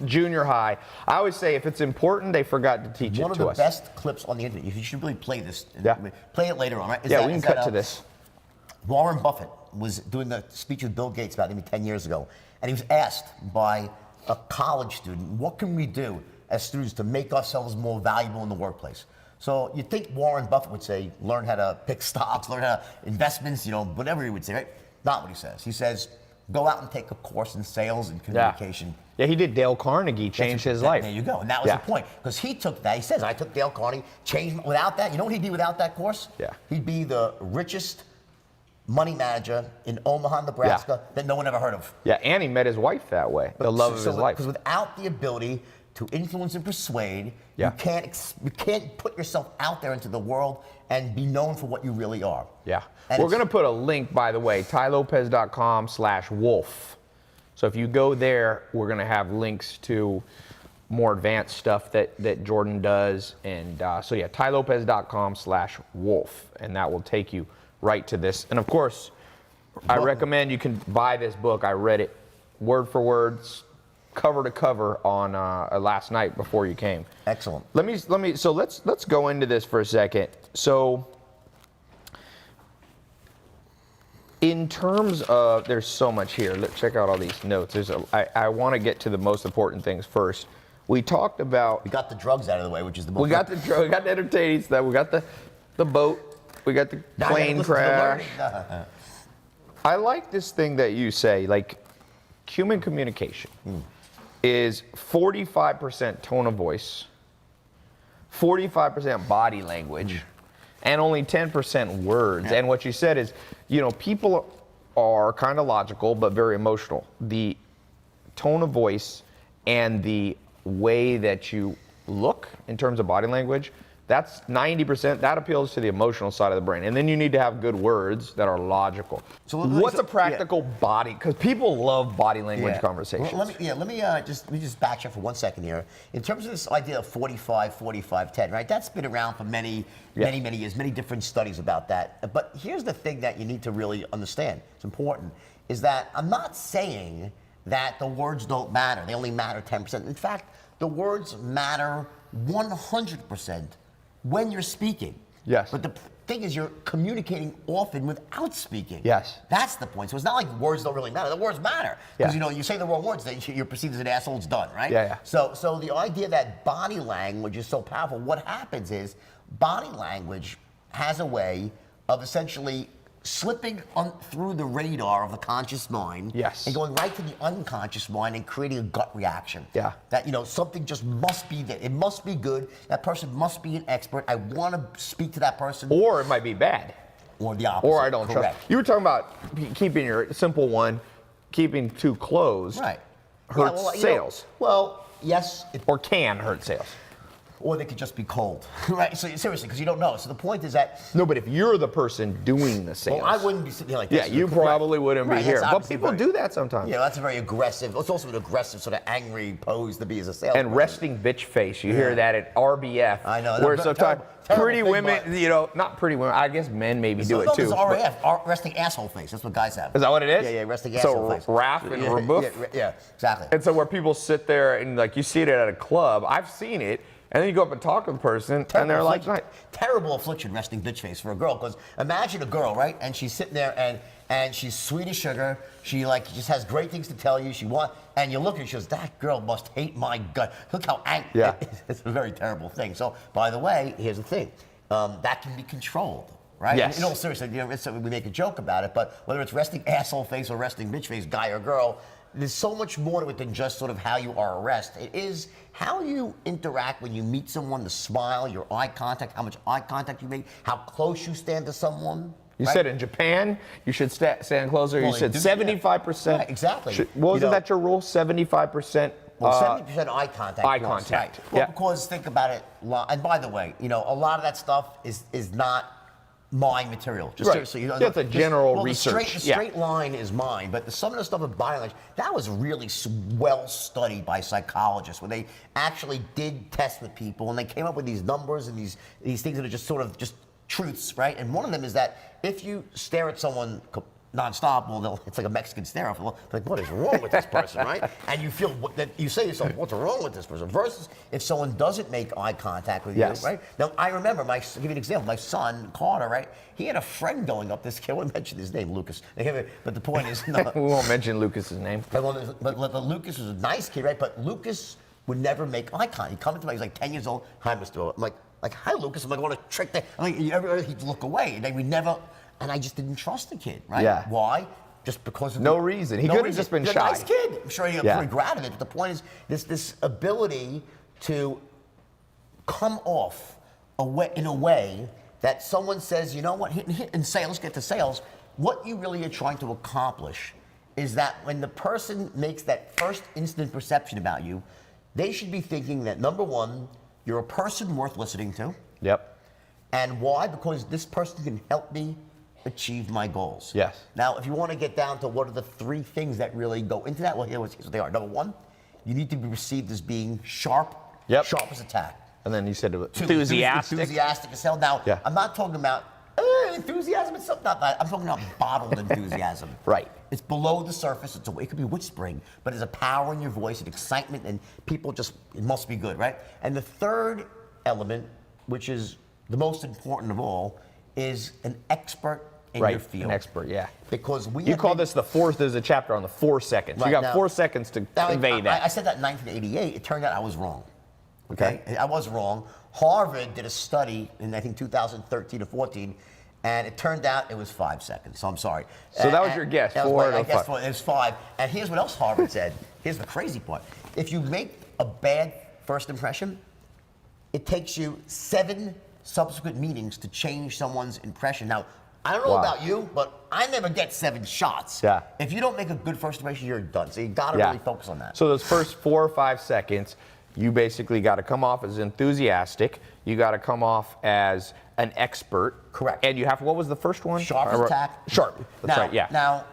junior high. I always say if it's important, they forgot to teach it to us. One of the best clips on the internet, you should really play this. Play it later on, right? We can cut to this. Warren Buffett was doing a speech with Bill Gates about maybe 10 years ago, and he was asked by a college student, what can we do as students to make ourselves more valuable in the workplace? So you'd think Warren Buffett would say, learn how to pick stocks, learn how to investments, whatever he would say, right? Not what he says. He says, go out and take a course in sales and communication. Yeah, he did. Dale Carnegie changed his life. There you go. And that was the point. Because he took that. He says, I took Dale Carnegie, changed without that. You know what he'd be without that course? Yeah. He'd be the richest money manager in Omaha, Nebraska that no one ever heard of. Yeah, and he met his wife that way. The love of his life. Because without the ability to influence and persuade, you can't put yourself out there into the world and be known for what you really are. Yeah. And we're going to put a link, by the way, tylopez.com/wolf. So if you go there, we're going to have links to more advanced stuff that Jordan does. And so yeah, tylopez.com/wolf. And that will take you right to this. And of course, I recommend you can buy this book. I read it word for word, cover to cover on last night before you came. Excellent. So let's go into this for a second. So in terms of, there's so much here. Let's check out all these notes. I want to get to the most important things first. We talked about. We got the drugs out of the way, which is the most. We got the entertaining stuff. We got the boat. We got the plane crash. I like this thing that you say, like human communication. is 45% tone of voice, 45% body language, and only 10% words. And what you said is, you know, people are kind of logical but very emotional. The tone of voice and the way that you look in terms of body language, that's 90%, that appeals to the emotional side of the brain. And then you need to have good words that are logical. So what's a practical body? Because people love body language conversations. Well, let me just back up for 1 second here. In terms of this idea of 45, 45, 10, right? That's been around for many years, many different studies about that. But here's the thing that you need to really understand, it's important, is that I'm not saying that the words don't matter. They only matter 10%. In fact, the words matter 100%. When you're speaking. Yes. But the thing is, you're communicating often without speaking. Yes. That's the point. So it's not like words don't really matter. The words matter. Because, you know, you say the wrong words, then you're perceived as an asshole, it's done, right? Yeah. So the idea that body language is so powerful, what happens is body language has a way of essentially slipping through the radar of the conscious mind and going right to the unconscious mind and creating a gut reaction. Yeah. That, you know, something just must be there. It must be good. That person must be an expert. I want to speak to that person. Or it might be bad. Or the opposite. Or I don't trust. You were talking about keeping your simple one, keeping too closed. Right. Hurts sales. Well, yes. Or can hurt sales. Or they could just be cold, right? So seriously, because you don't know. So the point is that no, but if you're the person doing the sales, well, I wouldn't be sitting here like this. Yeah, you probably wouldn't be here. But people do that sometimes. Yeah, that's a very aggressive. It's also an aggressive, sort of angry pose to be as a salesman. And resting bitch face. You hear that at RBF. I know. Where sometimes pretty women, you know, not pretty women. I guess men maybe do it too. It's RAF, resting asshole face. That's what guys have. Is that what it is? Yeah, resting asshole face. So RAF and rebuff. Yeah, exactly. And so where people sit there and like you see it at a club, I've seen it. And then you go up and talk to the person, and they're like, terrible affliction, resting bitch face for a girl. Because imagine a girl, right? And she's sitting there, and she's sweet as sugar. She like just has great things to tell you. And you look at her, she goes, that girl must hate my gut. Look how angry. Yeah. It's a very terrible thing. So, by the way, here's the thing. That can be controlled, right? Yes. In all seriousness, you know, we make a joke about it, but whether it's resting asshole face or resting bitch face, guy or girl, there's so much more to it than just sort of how you are addressed. It is how you interact when you meet someone, the smile, your eye contact, how much eye contact you make, how close you stand to someone. You said in Japan, you should stand closer. Well, you said 75%. Right, exactly. Wasn't that your rule? 75%? Well, 70% eye contact. Eye contact. Right. Well, because think about it, and by the way, you know, a lot of that stuff is not mine material. Just seriously, you know, that's a general research. The straight line is mine, but some of the stuff with body language, that was really well studied by psychologists, where they actually did tests with people, and they came up with these numbers and these things that are just sort of just truths, right? And one of them is that if you stare at someone nonstop, well, it's like a Mexican stare off. Like, what is wrong with this person, right? And you feel that you say to yourself, what's wrong with this person? Versus if someone doesn't make eye contact with you, right? Now, I remember, I'll give you an example. My son, Carter, right? He had a friend going up this kid. I won't mention his name, Lucas. But the point is, no. We won't mention Lucas's name. But Lucas was a nice kid, right? But Lucas would never make eye contact. He'd come into me, he's like 10 years old. Hi, Mr. I'm like, hi, Lucas. I'm like, I want to trick that. I'm like, he'd look away. And we never. And I just didn't trust the kid, right? Yeah. Why? Just because of no reason. He could have just been shy. He's a nice kid. I'm sure he got pretty glad of it. But the point is, this ability to come off in a way that someone says, you know what, in sales, get to sales, what you really are trying to accomplish is that when the person makes that first instant perception about you, they should be thinking that, number one, you're a person worth listening to. Yep. And why? Because this person can help me achieve my goals. Yes. Now, if you want to get down to what are the three things that really go into that, well, here's what they are. Number one, you need to be perceived as being sharp, sharp as a tack. And then you said enthusiastic. Enthusiastic as hell. Now, I'm not talking about enthusiasm. It's something not that. I'm talking about bottled enthusiasm. Right. It's below the surface. It could be whispering, but there's a power in your voice, an excitement, and people just, it must be good, right? And the third element, which is the most important of all, is an expert in your field. An expert, Because you call this there's a chapter on the 4 seconds. Right, you got 4 seconds to convey that. I said that in 1988. It turned out I was wrong. Okay? I was wrong. Harvard did a study in, I think, 2013 or 14, And it turned out it was 5 seconds, so I'm sorry. So that was your guess, that was 4 my- I to guessed 5. it was 5. And here's what else Harvard said. Here's the crazy part. If you make a bad first impression, it takes you 7 subsequent meetings to change someone's impression. Now, I don't know Wow. about you, but I never get 7 shots. Yeah. If you don't make a good first impression, you're done. So you gotta Yeah. really focus on that. So those first 4 or 5 seconds, you basically got to come off as enthusiastic. You got to come off as an expert. Correct. And you have, what was the first one? Sharp as tack. Sharp. That's now, right, yeah. Now,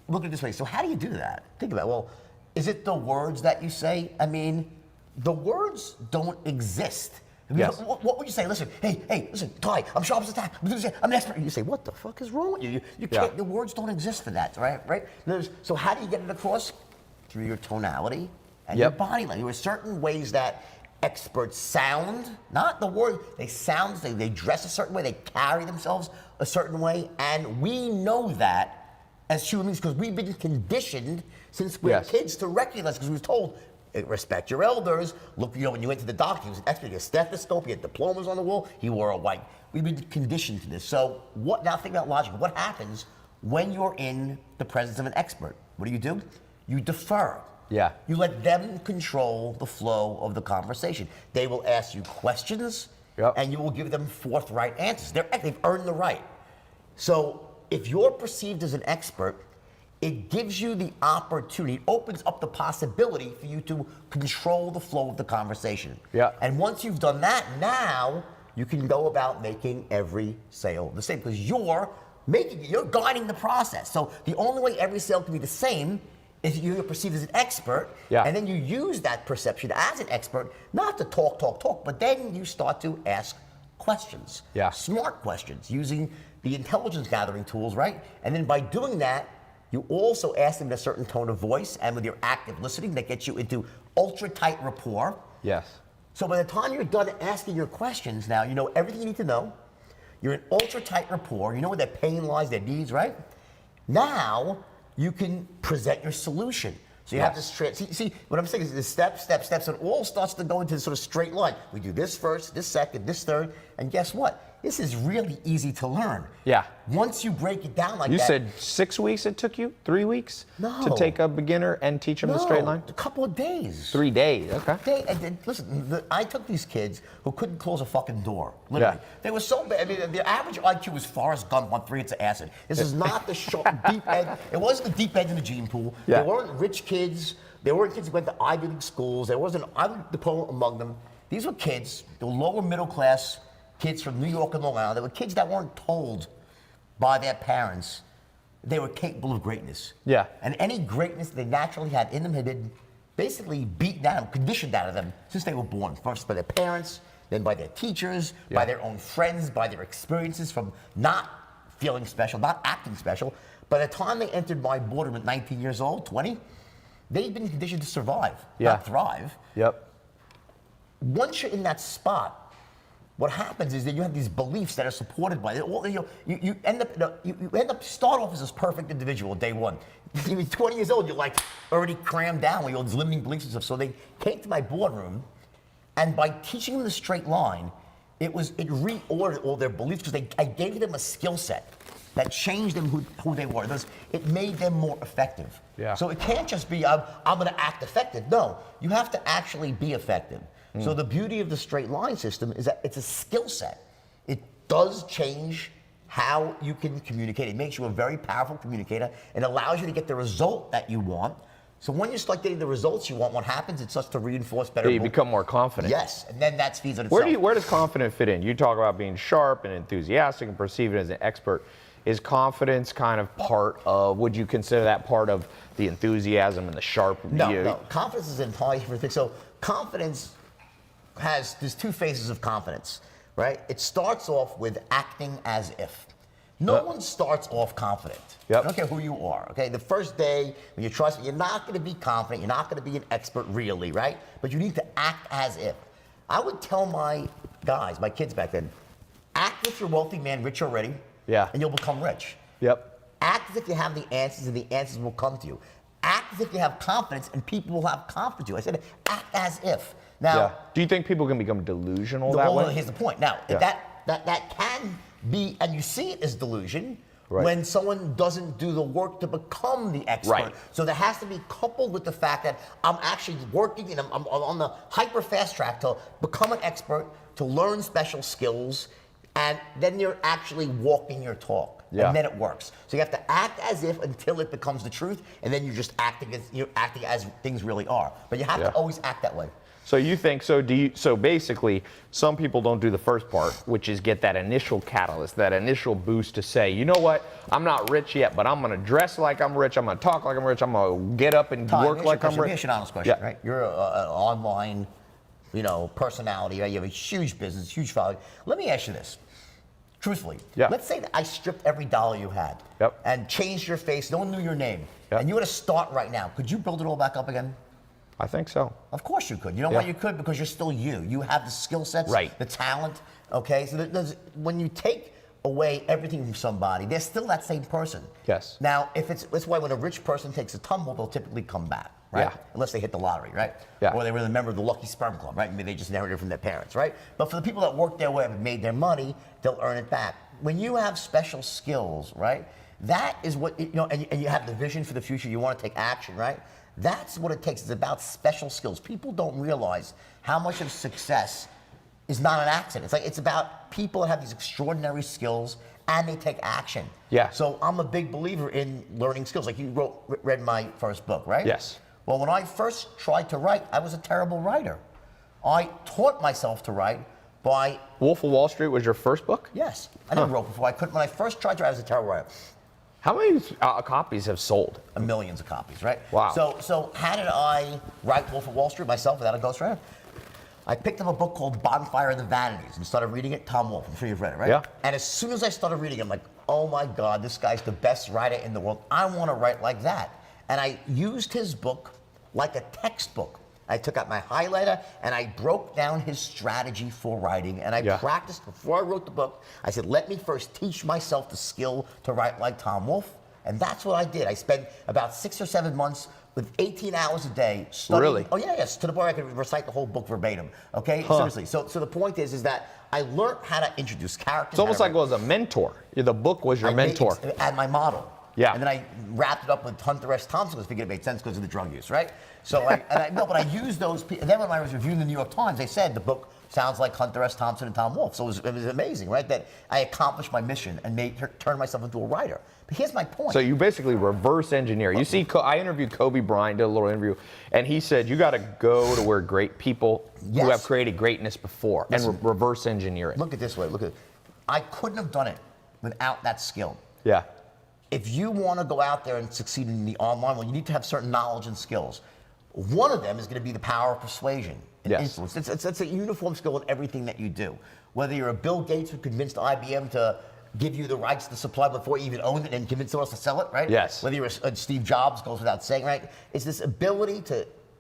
look at it this way. So how do you do that? Think about it. Well, is it the words that you say? I mean, the words don't exist. I mean, Yes. what would you say? Listen, hey, listen, Ty, I'm sharp as a tack. I'm an expert. You say, what the fuck is wrong with you? You can't, Yeah. the words don't exist for that, right? So how do you get it across? Through your tonality and your Yep. body language. There are certain ways that experts sound, not the word, they sound, they dress a certain way, they carry themselves a certain way, and we know that as human beings because we've been conditioned since we were Yes. kids to recognize, because we were told, respect your elders, look, when you went to the doctor, he was an expert, he had a stethoscope, he had diplomas on the wall, he wore a white. We've been conditioned to this. So now think about logic. What happens when you're in the presence of an expert? What do? You defer. Yeah. You let them control the flow of the conversation. They will ask you questions, Yep. and you will give them forthright answers. They've earned the right. So if you're perceived as an expert, it gives you the opportunity, it opens up the possibility for you to control the flow of the conversation. Yeah. And once you've done that, now you can go about making every sale the same because you're guiding the process. So the only way every sale can be the same is you're perceived as an expert, Yeah. and then you use that perception as an expert, not to talk, but then you start to ask questions. Yeah. Smart questions, using the intelligence gathering tools, right? And then by doing that, you also ask them in a certain tone of voice, and with your active listening, that gets you into ultra tight rapport. Yes. So by the time you're done asking your questions, now you know everything you need to know. You're in ultra tight rapport. You know where their pain lies, their needs, right? Now you can present your solution. So you have Yes. this see what I'm saying is the steps, and it all starts to go into this sort of straight line. We do this first, this second, this third, and guess what? This is really easy to learn. Yeah. Once you break it down like You that. said 6 weeks it took you? 3 weeks? No. To take a beginner and teach them the straight line? A couple of days. 3 days, okay. And then, listen, I took these kids who couldn't close a fucking door. Literally. Yeah. They were so bad. I mean, the average IQ was Forrest Gump on 3 hits of acid. This is not the deep end. It wasn't the deep end in the gene pool. Yeah. They weren't rich kids. They weren't kids who went to Ivy League schools. There wasn't an Ivy League diploma among them. These were kids, the lower middle class kids from New York and Long Island. They were kids that weren't told by their parents they were capable of greatness. Yeah. And any greatness they naturally had in them had been basically beaten down, conditioned out of them since they were born. First by their parents, then by their teachers, by Yeah. their own friends, by their experiences from not feeling special, not acting special. By the time they entered my boardroom at 19 years old, 20, they'd been conditioned to survive, Yeah. not thrive. Yep. Once you're in that spot, what happens is that you have these beliefs that are supported by it. You end up start off as this perfect individual day one. You're 20 years old, you're like already crammed down with all these limiting beliefs and stuff. So they came to my boardroom, and by teaching them the straight line, it reordered all their beliefs because I gave them a skill set that changed them who they were. It made them more effective. Yeah. So it can't just be I'm going to act effective. No, you have to actually be effective. So the beauty of the straight line system is that it's a skill set. It does change how you can communicate. It makes you a very powerful communicator and allows you to get the result that you want. So when you start getting the results you want, what happens? It starts to reinforce better. You become more confident. Yes, and then that feeds on itself. Where does confidence fit in? You talk about being sharp and enthusiastic and perceived as an expert. Is confidence kind of part of, would you consider that part of the enthusiasm and the sharp? No. Confidence is entirely different thing. So confidence there's 2 phases of confidence, right? It starts off with acting as if. No one starts off confident. Yep. I don't care who you are, okay? The first day, when you trust me, you're not gonna be confident, you're not gonna be an expert really, right? But you need to act as if. I would tell my guys, my kids back then, act as if you're a wealthy man, rich already, Yeah. and you'll become rich. Yep. Act as if you have the answers and the answers will come to you. Act as if you have confidence and people will have confidence in you. I said, act as if. Now, Yeah. Do you think people can become delusional that well, way? here's the point. Now, Yeah. that that can be, and you see it as delusion. Right. When someone doesn't do the work to become the expert. Right. So there has to be coupled with the fact that I'm actually working and I'm on the hyper fast track to become an expert, to learn special skills, and then you're actually walking your talk. Yeah. And then it works. So you have to act as if until it becomes the truth, and then you're just acting as things really are. But you have to always act that way. So you think, so basically, some people don't do the first part, which is get that initial catalyst, that initial boost to say, you know what, I'm not rich yet, but I'm gonna dress like I'm rich, I'm gonna talk like I'm rich, I'm gonna get up and work like I'm rich. Here's an honest question, right? You're an online, personality, right? You have a huge business, huge following. Let me ask you this. Truthfully, let's say that I stripped every dollar you had and changed your face, no one knew your name, and you were to start right now. Could you build it all back up again? I think so. Of course you could. You know why you could? Because you're still you. You have the skill sets, the talent, okay? So when you take away everything from somebody, they're still that same person. Yes. Now, that's why when a rich person takes a tumble, they'll typically come back, right? Yeah. Unless they hit the lottery, right? Yeah. Or they were a member of the Lucky Sperm Club, right? Maybe they just inherited it from their parents, right? But for the people that work their way up and made their money, they'll earn it back. When you have special skills, right? That is what, and you have the vision for the future, you want to take action, right? That's what it takes. It's about special skills. People don't realize how much of success is not an accident. It's about people that have these extraordinary skills and they take action. Yeah. So I'm a big believer in learning skills. Like you read my first book, right? Yes. Well, when I first tried to write, I was a terrible writer. I taught myself to write by... Wolf of Wall Street was your first book? Yes. I never wrote before. When I first tried to write, I was a terrible writer. How many copies have sold? Millions of copies, right? Wow. So how did I write Wolf of Wall Street myself without a ghostwriter? I picked up a book called Bonfire of the Vanities and started reading it. Tom Wolfe, I'm sure you've read it, right? Yeah. And as soon as I started reading it, I'm like, oh my God, this guy's the best writer in the world. I want to write like that. And I used his book like a textbook. I took out my highlighter and I broke down his strategy for writing and I practiced before I wrote the book. I said, let me first teach myself the skill to write like Tom Wolfe. And that's what I did. I spent about 6 or 7 months with 18 hours a day studying. Really? Oh yeah, yes, to the point I could recite the whole book verbatim. Okay, seriously. So the point is that I learned how to introduce characters. It's almost like it was a mentor. The book was your mentor. And my model. Yeah. And then I wrapped it up with Hunter S. Thompson because I figured it made sense because of the drug use, right? So but I used those. And then when I was reviewing the New York Times, they said the book sounds like Hunter S. Thompson and Tom Wolfe. So it was amazing, right? That I accomplished my mission and turned myself into a writer. But here's my point. So you basically reverse engineer. You see, I interviewed Kobe Bryant, did a little interview, and he said you got to go to where great people who have created greatness before and reverse engineer it. Look at it this way. Look at it. I couldn't have done it without that skill. Yeah. If you want to go out there and succeed in the online world, you need to have certain knowledge and skills. One of them is going to be the power of persuasion and influence. It's a uniform skill in everything that you do. Whether you're a Bill Gates who convinced IBM to give you the rights to supply before you even own it and convince someone else to sell it, right? Yes. Whether you're a Steve Jobs, goes without saying, right? It's this ability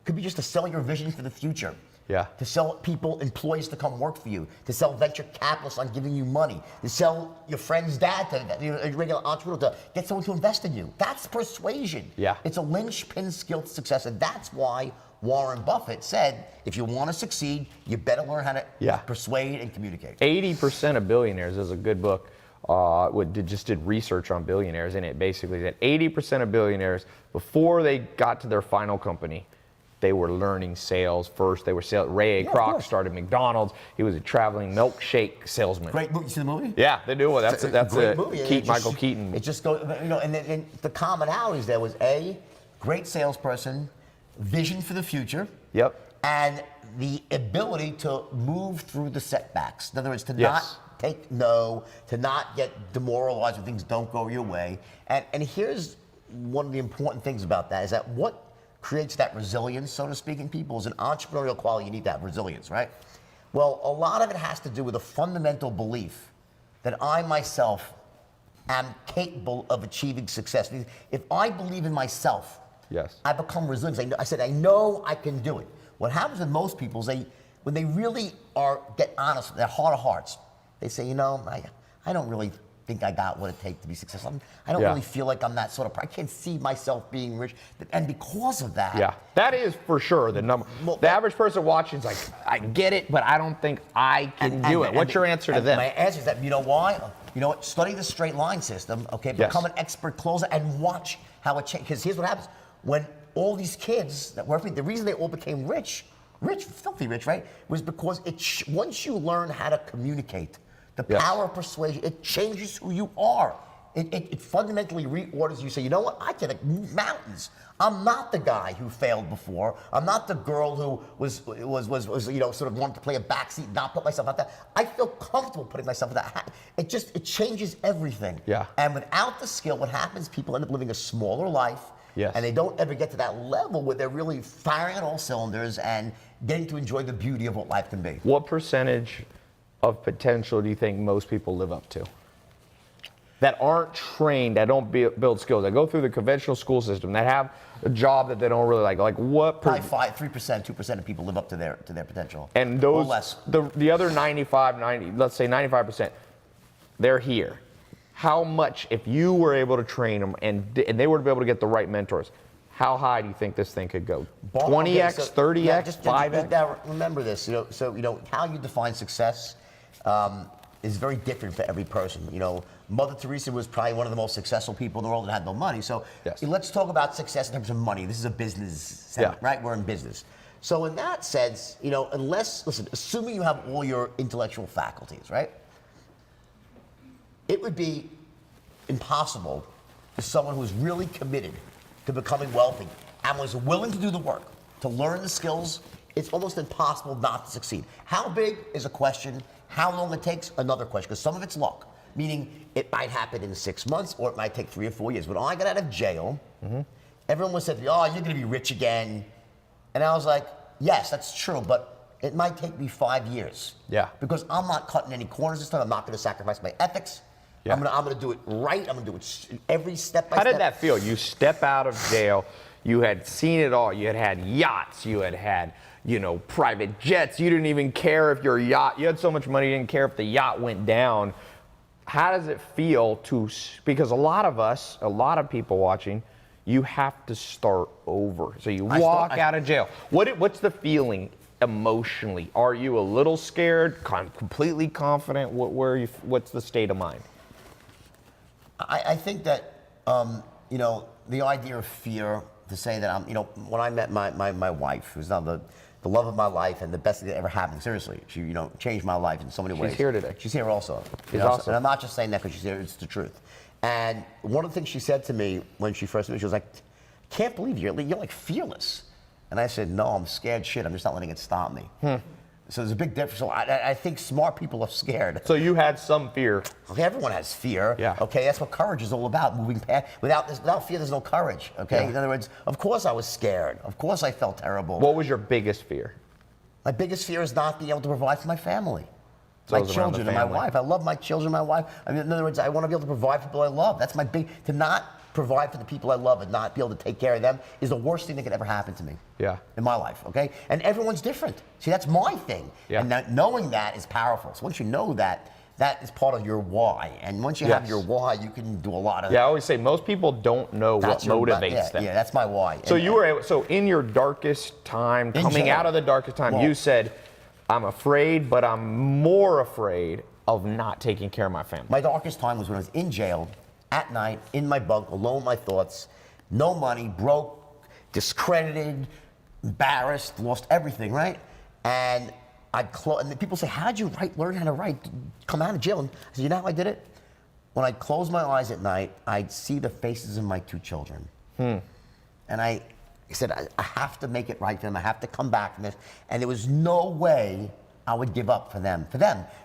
could be just to sell your vision for the future. Yeah. To sell people, employees to come work for you, to sell venture capitalists on giving you money, to sell your friend's dad, a regular entrepreneur, to get someone to invest in you. That's persuasion. Yeah. It's a linchpin skill to success, and that's why Warren Buffett said, if you want to succeed, you better learn how to persuade and communicate. 80% of billionaires is a good book. Just did research on billionaires, and it basically said 80% of billionaires, before they got to their final company, they were learning sales first. They were Ray Kroc started McDonald's. He was a traveling milkshake salesman. Great movie. You see the movie? Yeah, they do. That's a great movie. Michael Keaton. It just goes, and the commonalities there was great salesperson, vision for the future. Yep. And the ability to move through the setbacks. In other words, to not take no, to not get demoralized when things don't go your way. And here's one of the important things about that is that what creates that resilience, so to speak, in people is an entrepreneurial quality. You need to have resilience, right? Well, a lot of it has to do with a fundamental belief that I myself am capable of achieving success. If I believe in myself, I become resilient. I said, I know I can do it. What happens with most people is when they really get honest with their heart of hearts, they say, I don't really think I got what it takes to be successful. I don't Yeah. really feel like I'm that sort of. I can't see myself being rich, and because of that, Yeah, that is for sure the number. Well, the average person watching is like, I get it, but I don't think I can do it. What's your answer to them? My answer is that, you know why? You know what? Study the straight line system, okay? Become an expert closer and watch how it changes. Because here's what happens. When all these kids that work for me, the reason they all became rich, filthy rich, right? Was because once you learn how to communicate, the power of persuasion, it changes who you are. It fundamentally reorders you. Say, you know what? I can move mountains. I'm not the guy who failed before. I'm not the girl who was sort of wanted to play a backseat, not put myself out there. I feel comfortable putting myself in that. It changes everything. Yeah. And without the skill, what happens? People end up living a smaller life. Yes. And they don't ever get to that level where they're really firing on all cylinders and getting to enjoy the beauty of what life can be. What percentage of potential do you think most people live up to? That aren't trained, that don't build skills, that go through the conventional school system, that have a job that they don't really like. Like what? Probably 3%, 2% of people live up to their potential. And those, or less. the other 90, let's say 95%, they're here. How much, if you were able to train them and they were to be able to get the right mentors, how high do you think this thing could go? 20x, 30x, 5x? Now remember this, how you define success is very different for every person. Mother Teresa was probably one of the most successful people in the world and had no money. So let's talk about success in terms of money. This is a business segment, right? We're in business. So in that sense, assuming you have all your intellectual faculties, right? It would be impossible for someone who's really committed to becoming wealthy and was willing to do the work, to learn the skills. It's almost impossible not to succeed. How big is a question. How long it takes, another question, because some of it's luck, meaning it might happen in 6 months or it might take 3 or 4 years. When I got out of jail, everyone was saying, oh, you're gonna be rich again. And I was like, yes, that's true, but it might take me 5 years. Yeah. Because I'm not cutting any corners this time. I'm not gonna sacrifice my ethics. Yeah. I'm gonna do it right. I'm gonna do it every step by step. How did that feel? You step out of jail, you had seen it all. You had yachts, you had private jets. You didn't even care if your yacht, you had so much money, you didn't care if the yacht went down. How does it feel because a lot of people watching, you have to start over. So you walk out of jail. What's the feeling emotionally? Are you a little scared, completely confident? What's the state of mind? I think that, the idea of fear, to say that when I met my wife, who's now the love of my life and the best thing that ever happened, seriously, she, changed my life in so many ways. She's here today. She's here also. She's awesome. And I'm not just saying that because she's here, it's the truth. And one of the things she said to me when she first met me, she was like, can't believe you're like fearless. And I said, no, I'm scared shit. I'm just not letting it stop me. So there's a big difference. So I think smart people are scared. So you had some fear. Okay, everyone has fear. Yeah. Okay, that's what courage is all about. Moving past. Without fear, there's no courage. Okay. Yeah. In other words, of course I was scared. Of course I felt terrible. What was your biggest fear? My biggest fear is not being able to provide for my family, So my children, and my wife. I love my children, my wife. I mean, in other words, I want to be able to provide for people I love. That's my to not provide for the people I love and not be able to take care of them is the worst thing that could ever happen to me. Yeah. In my life, okay? And everyone's different. See, that's my thing. Yeah. And knowing that is powerful. So once you know that, that is part of your why. And once you have your why, you can do a lot of. Yeah, I always say most people don't know what motivates them. Yeah, that's my why. So so in your darkest time, coming out of the darkest time, you said, I'm afraid, but I'm more afraid of not taking care of my family. My darkest time was when I was in jail, at night, in my bunk, alone with my thoughts, no money, broke, discredited, embarrassed, lost everything, right? And and people say, how'd you learn how to write, come out of jail? And I said, you know how I did it? When I closed my eyes at night, I'd see the faces of my 2 children. And I said, I have to make it right for them. I have to come back from this. And there was no way I would give up for them.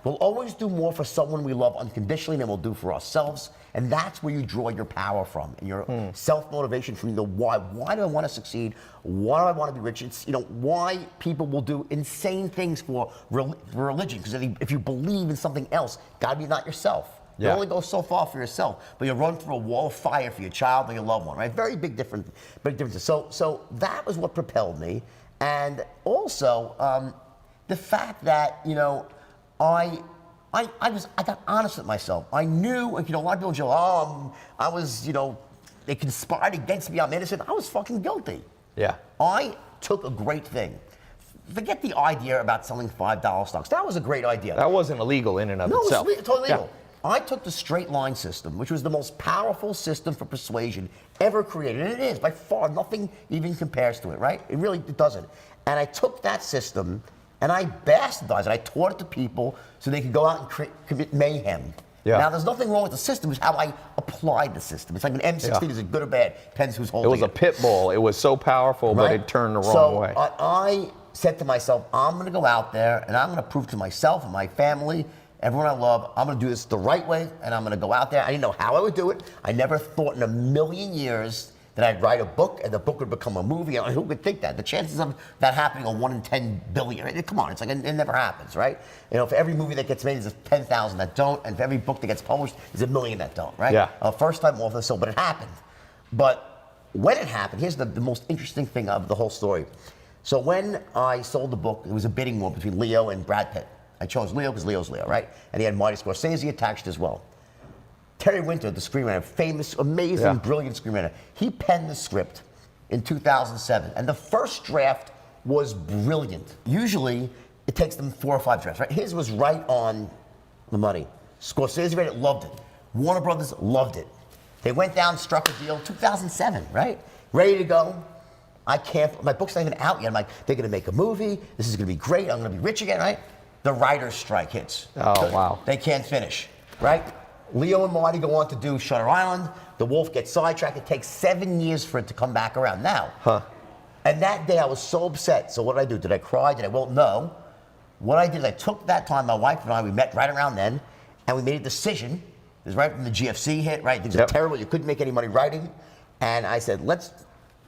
We'll always do more for someone we love unconditionally than we'll do for ourselves. And that's where you draw your power from and your self-motivation from the why. Why do I want to succeed? Why do I want to be rich? It's, why people will do insane things for religion. Because if you believe in something else, got to be not yourself. You only go so far for yourself, but you run through a wall of fire for your child or your loved one, right? Very big differences. So that was what propelled me. And also, the fact that, I I got honest with myself. I knew, like, a lot of people go, I was, they conspired against me, I'm innocent. I was fucking guilty. Yeah. I took a great thing. Forget the idea about selling $5 stocks. That was a great idea. That wasn't illegal in and of itself. No, it was totally legal. Yeah. I took the straight line system, which was the most powerful system for persuasion ever created. And it is, by far, nothing even compares to it, right? It doesn't. And I took that system and I bastardized it. I taught it to people so they could go out and commit mayhem. Yeah. Now, there's nothing wrong with the system. It's how I applied the system. It's like an M16, is it good or bad? Depends who's holding it. It was a pit bull. It was so powerful, right? But it turned the wrong way. So I said to myself, I'm going to go out there and I'm going to prove to myself and my family, everyone I love, I'm going to do this the right way, and I'm going to go out there. I didn't know how I would do it. I never thought in a million years that I'd write a book and the book would become a movie. Who would think that? The chances of that happening are 1 in 10 billion. Right? Come on, it's like it never happens, right? For every movie that gets made, there's 10,000 that don't, and for every book that gets published, there's 1 million that don't, right? Yeah. First time off the so, but it happened. But when it happened, here's the most interesting thing of the whole story. So when I sold the book, it was a bidding war between Leo and Brad Pitt. I chose Leo because Leo's Leo, right? And he had Marty Scorsese attached as well. Terry Winter, the screenwriter, famous, amazing, brilliant screenwriter, he penned the script in 2007. And the first draft was brilliant. Usually, it takes them 4 or 5 drafts, right? His was right on the money. Scorsese read it, loved it. Warner Brothers loved it. They went down, struck a deal, 2007, right? Ready to go. My book's not even out yet. I'm like, they're gonna make a movie. This is gonna be great. I'm gonna be rich again, right? The writer's strike hits. Oh, wow. They can't finish, right? Leo and Marty go on to do Shutter Island. The Wolf gets sidetracked. It takes 7 years for it to come back around. Now, and that day I was so upset. So what did I do? Did I cry? Did I? Well, no. What I did is I took that time, my wife and I, we met right around then, and we made a decision. It was right when the GFC hit, right? Things were terrible. You couldn't make any money writing. And I said, let's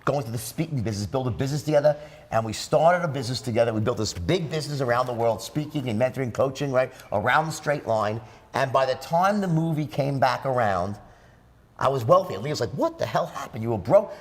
go into the speaking business, build a business together. And we started a business together. We built this big business around the world, speaking and mentoring, coaching, right? Around the straight line. And by the time the movie came back around, I was wealthy. And Leo's like, what the hell happened? You were broke?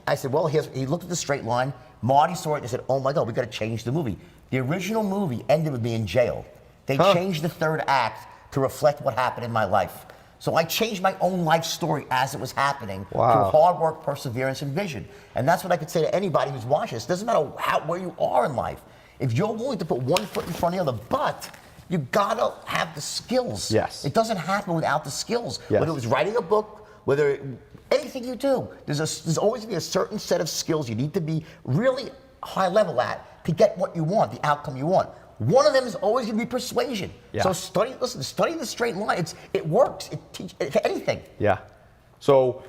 I said, well, he looked at the straight line. Marty saw it and said, oh my God, we got to change the movie. The original movie ended with me in jail. They changed the third act to reflect what happened in my life. So I changed my own life story as it was happening through hard work, perseverance, and vision. And that's what I could say to anybody who's watching this. It doesn't matter where you are in life. If you're willing to put one foot in front of the other, but you gotta have the skills. Yes. It doesn't happen without the skills. Yes. Whether it's writing a book, whether anything you do, there's always gonna be a certain set of skills you need to be really high level at to get what you want, the outcome you want. One of them is always going to be persuasion. Yeah. So study the straight line. It works. It teaches anything. Yeah. So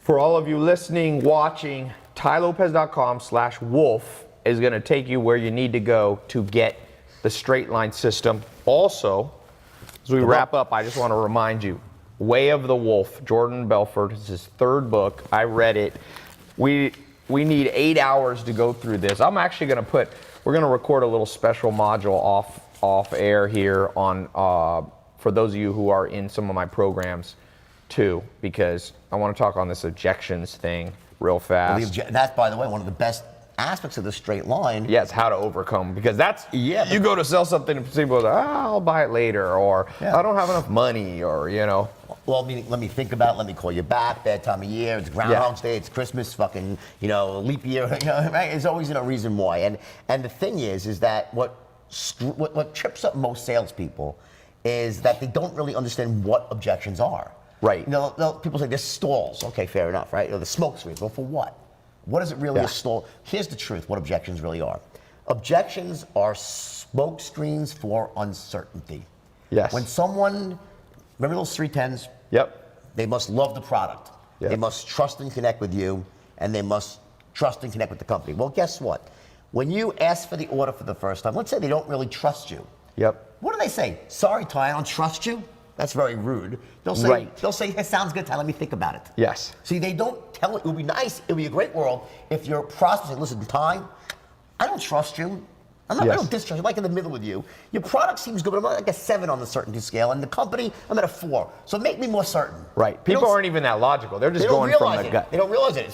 for all of you listening, watching, TaiLopez.com/wolf is going to take you where you need to go to get the straight line system. Also, as we wrap up, I just want to remind you, Way of the Wolf, Jordan Belfort, is his 3rd book. I read it. We need 8 hours to go through this. I'm actually going to we're going to record a little special module off air here on for those of you who are in some of my programs too, because I want to talk on this objections thing real fast. That's, by the way, one of the best aspects of the straight line. Yes, how to overcome, because that's, you go to sell something and people go, I'll buy it later, or I don't have enough money, or, Well, let me think about it, let me call you back, bad time of year, it's Groundhog's Day, it's Christmas, fucking, leap year, right? There's always a reason why. And the thing is that what trips up most salespeople is that they don't really understand what objections are. Right. People say, there's stalls. Okay, fair enough, right? The smoke screens. Well, for what? What is it really a stall? Here's the truth, what objections really are. Objections are smoke screens for uncertainty. Yes. When someone, remember those 3 10s? Yep. They must love the product. Yep. They must trust and connect with you, and they must trust and connect with the company. Well, guess what? When you ask for the order for the first time, let's say they don't really trust you. Yep. What do they say? Sorry, Ty, I don't trust you. That's very rude. They'll say, hey, sounds good, Ty, let me think about it. Yes. See, they don't tell it. It would be nice, it would be a great world if your prospect said, listen, Ty, I don't trust you. I'm not going to discharge. I'm like in the middle with you. Your product seems good, but I'm like a 7 on the certainty scale. And the company, I'm at a 4. So make me more certain. Right. People aren't even that logical. They're just going from the gut. They don't realize it.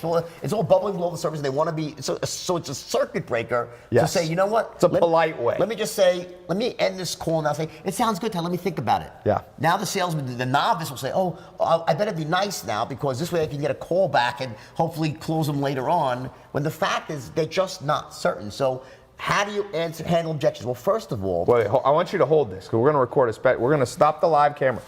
It's all bubbling below the surface. And they want to be. So it's a circuit breaker to say, you know what? It's a polite way. Let me just say, let me end this call now. Say, it sounds good, Ty. Let me think about it. Yeah. Now the salesman, the novice will say, oh, I better be nice now because this way I can get a call back and hopefully close them later on. When the fact is, they're just not certain. So. How do you handle objections? Well, first of all... Wait, I want you to hold this, because we're going to record we're going to stop the live camera.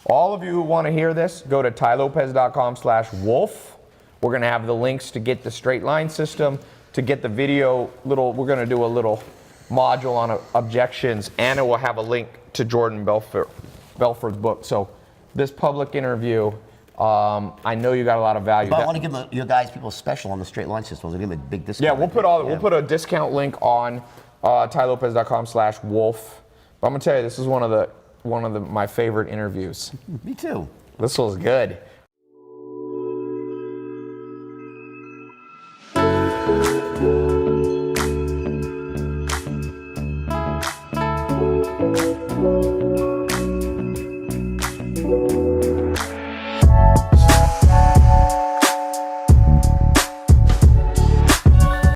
All of you who want to hear this, go to tylopez.com/wolf. We're going to have the links to get the straight line system, to get the video we're going to do a little module on objections, and it will have a link to Jordan Belfort's book. So this public interview... I know you got a lot of value. But I want to give you guys people special on the straight line system. We'll give them a big discount. Yeah, we'll put a discount link on tylopez.com/wolf. But I'm gonna tell you, this is one of my favorite interviews. Me too. This was good.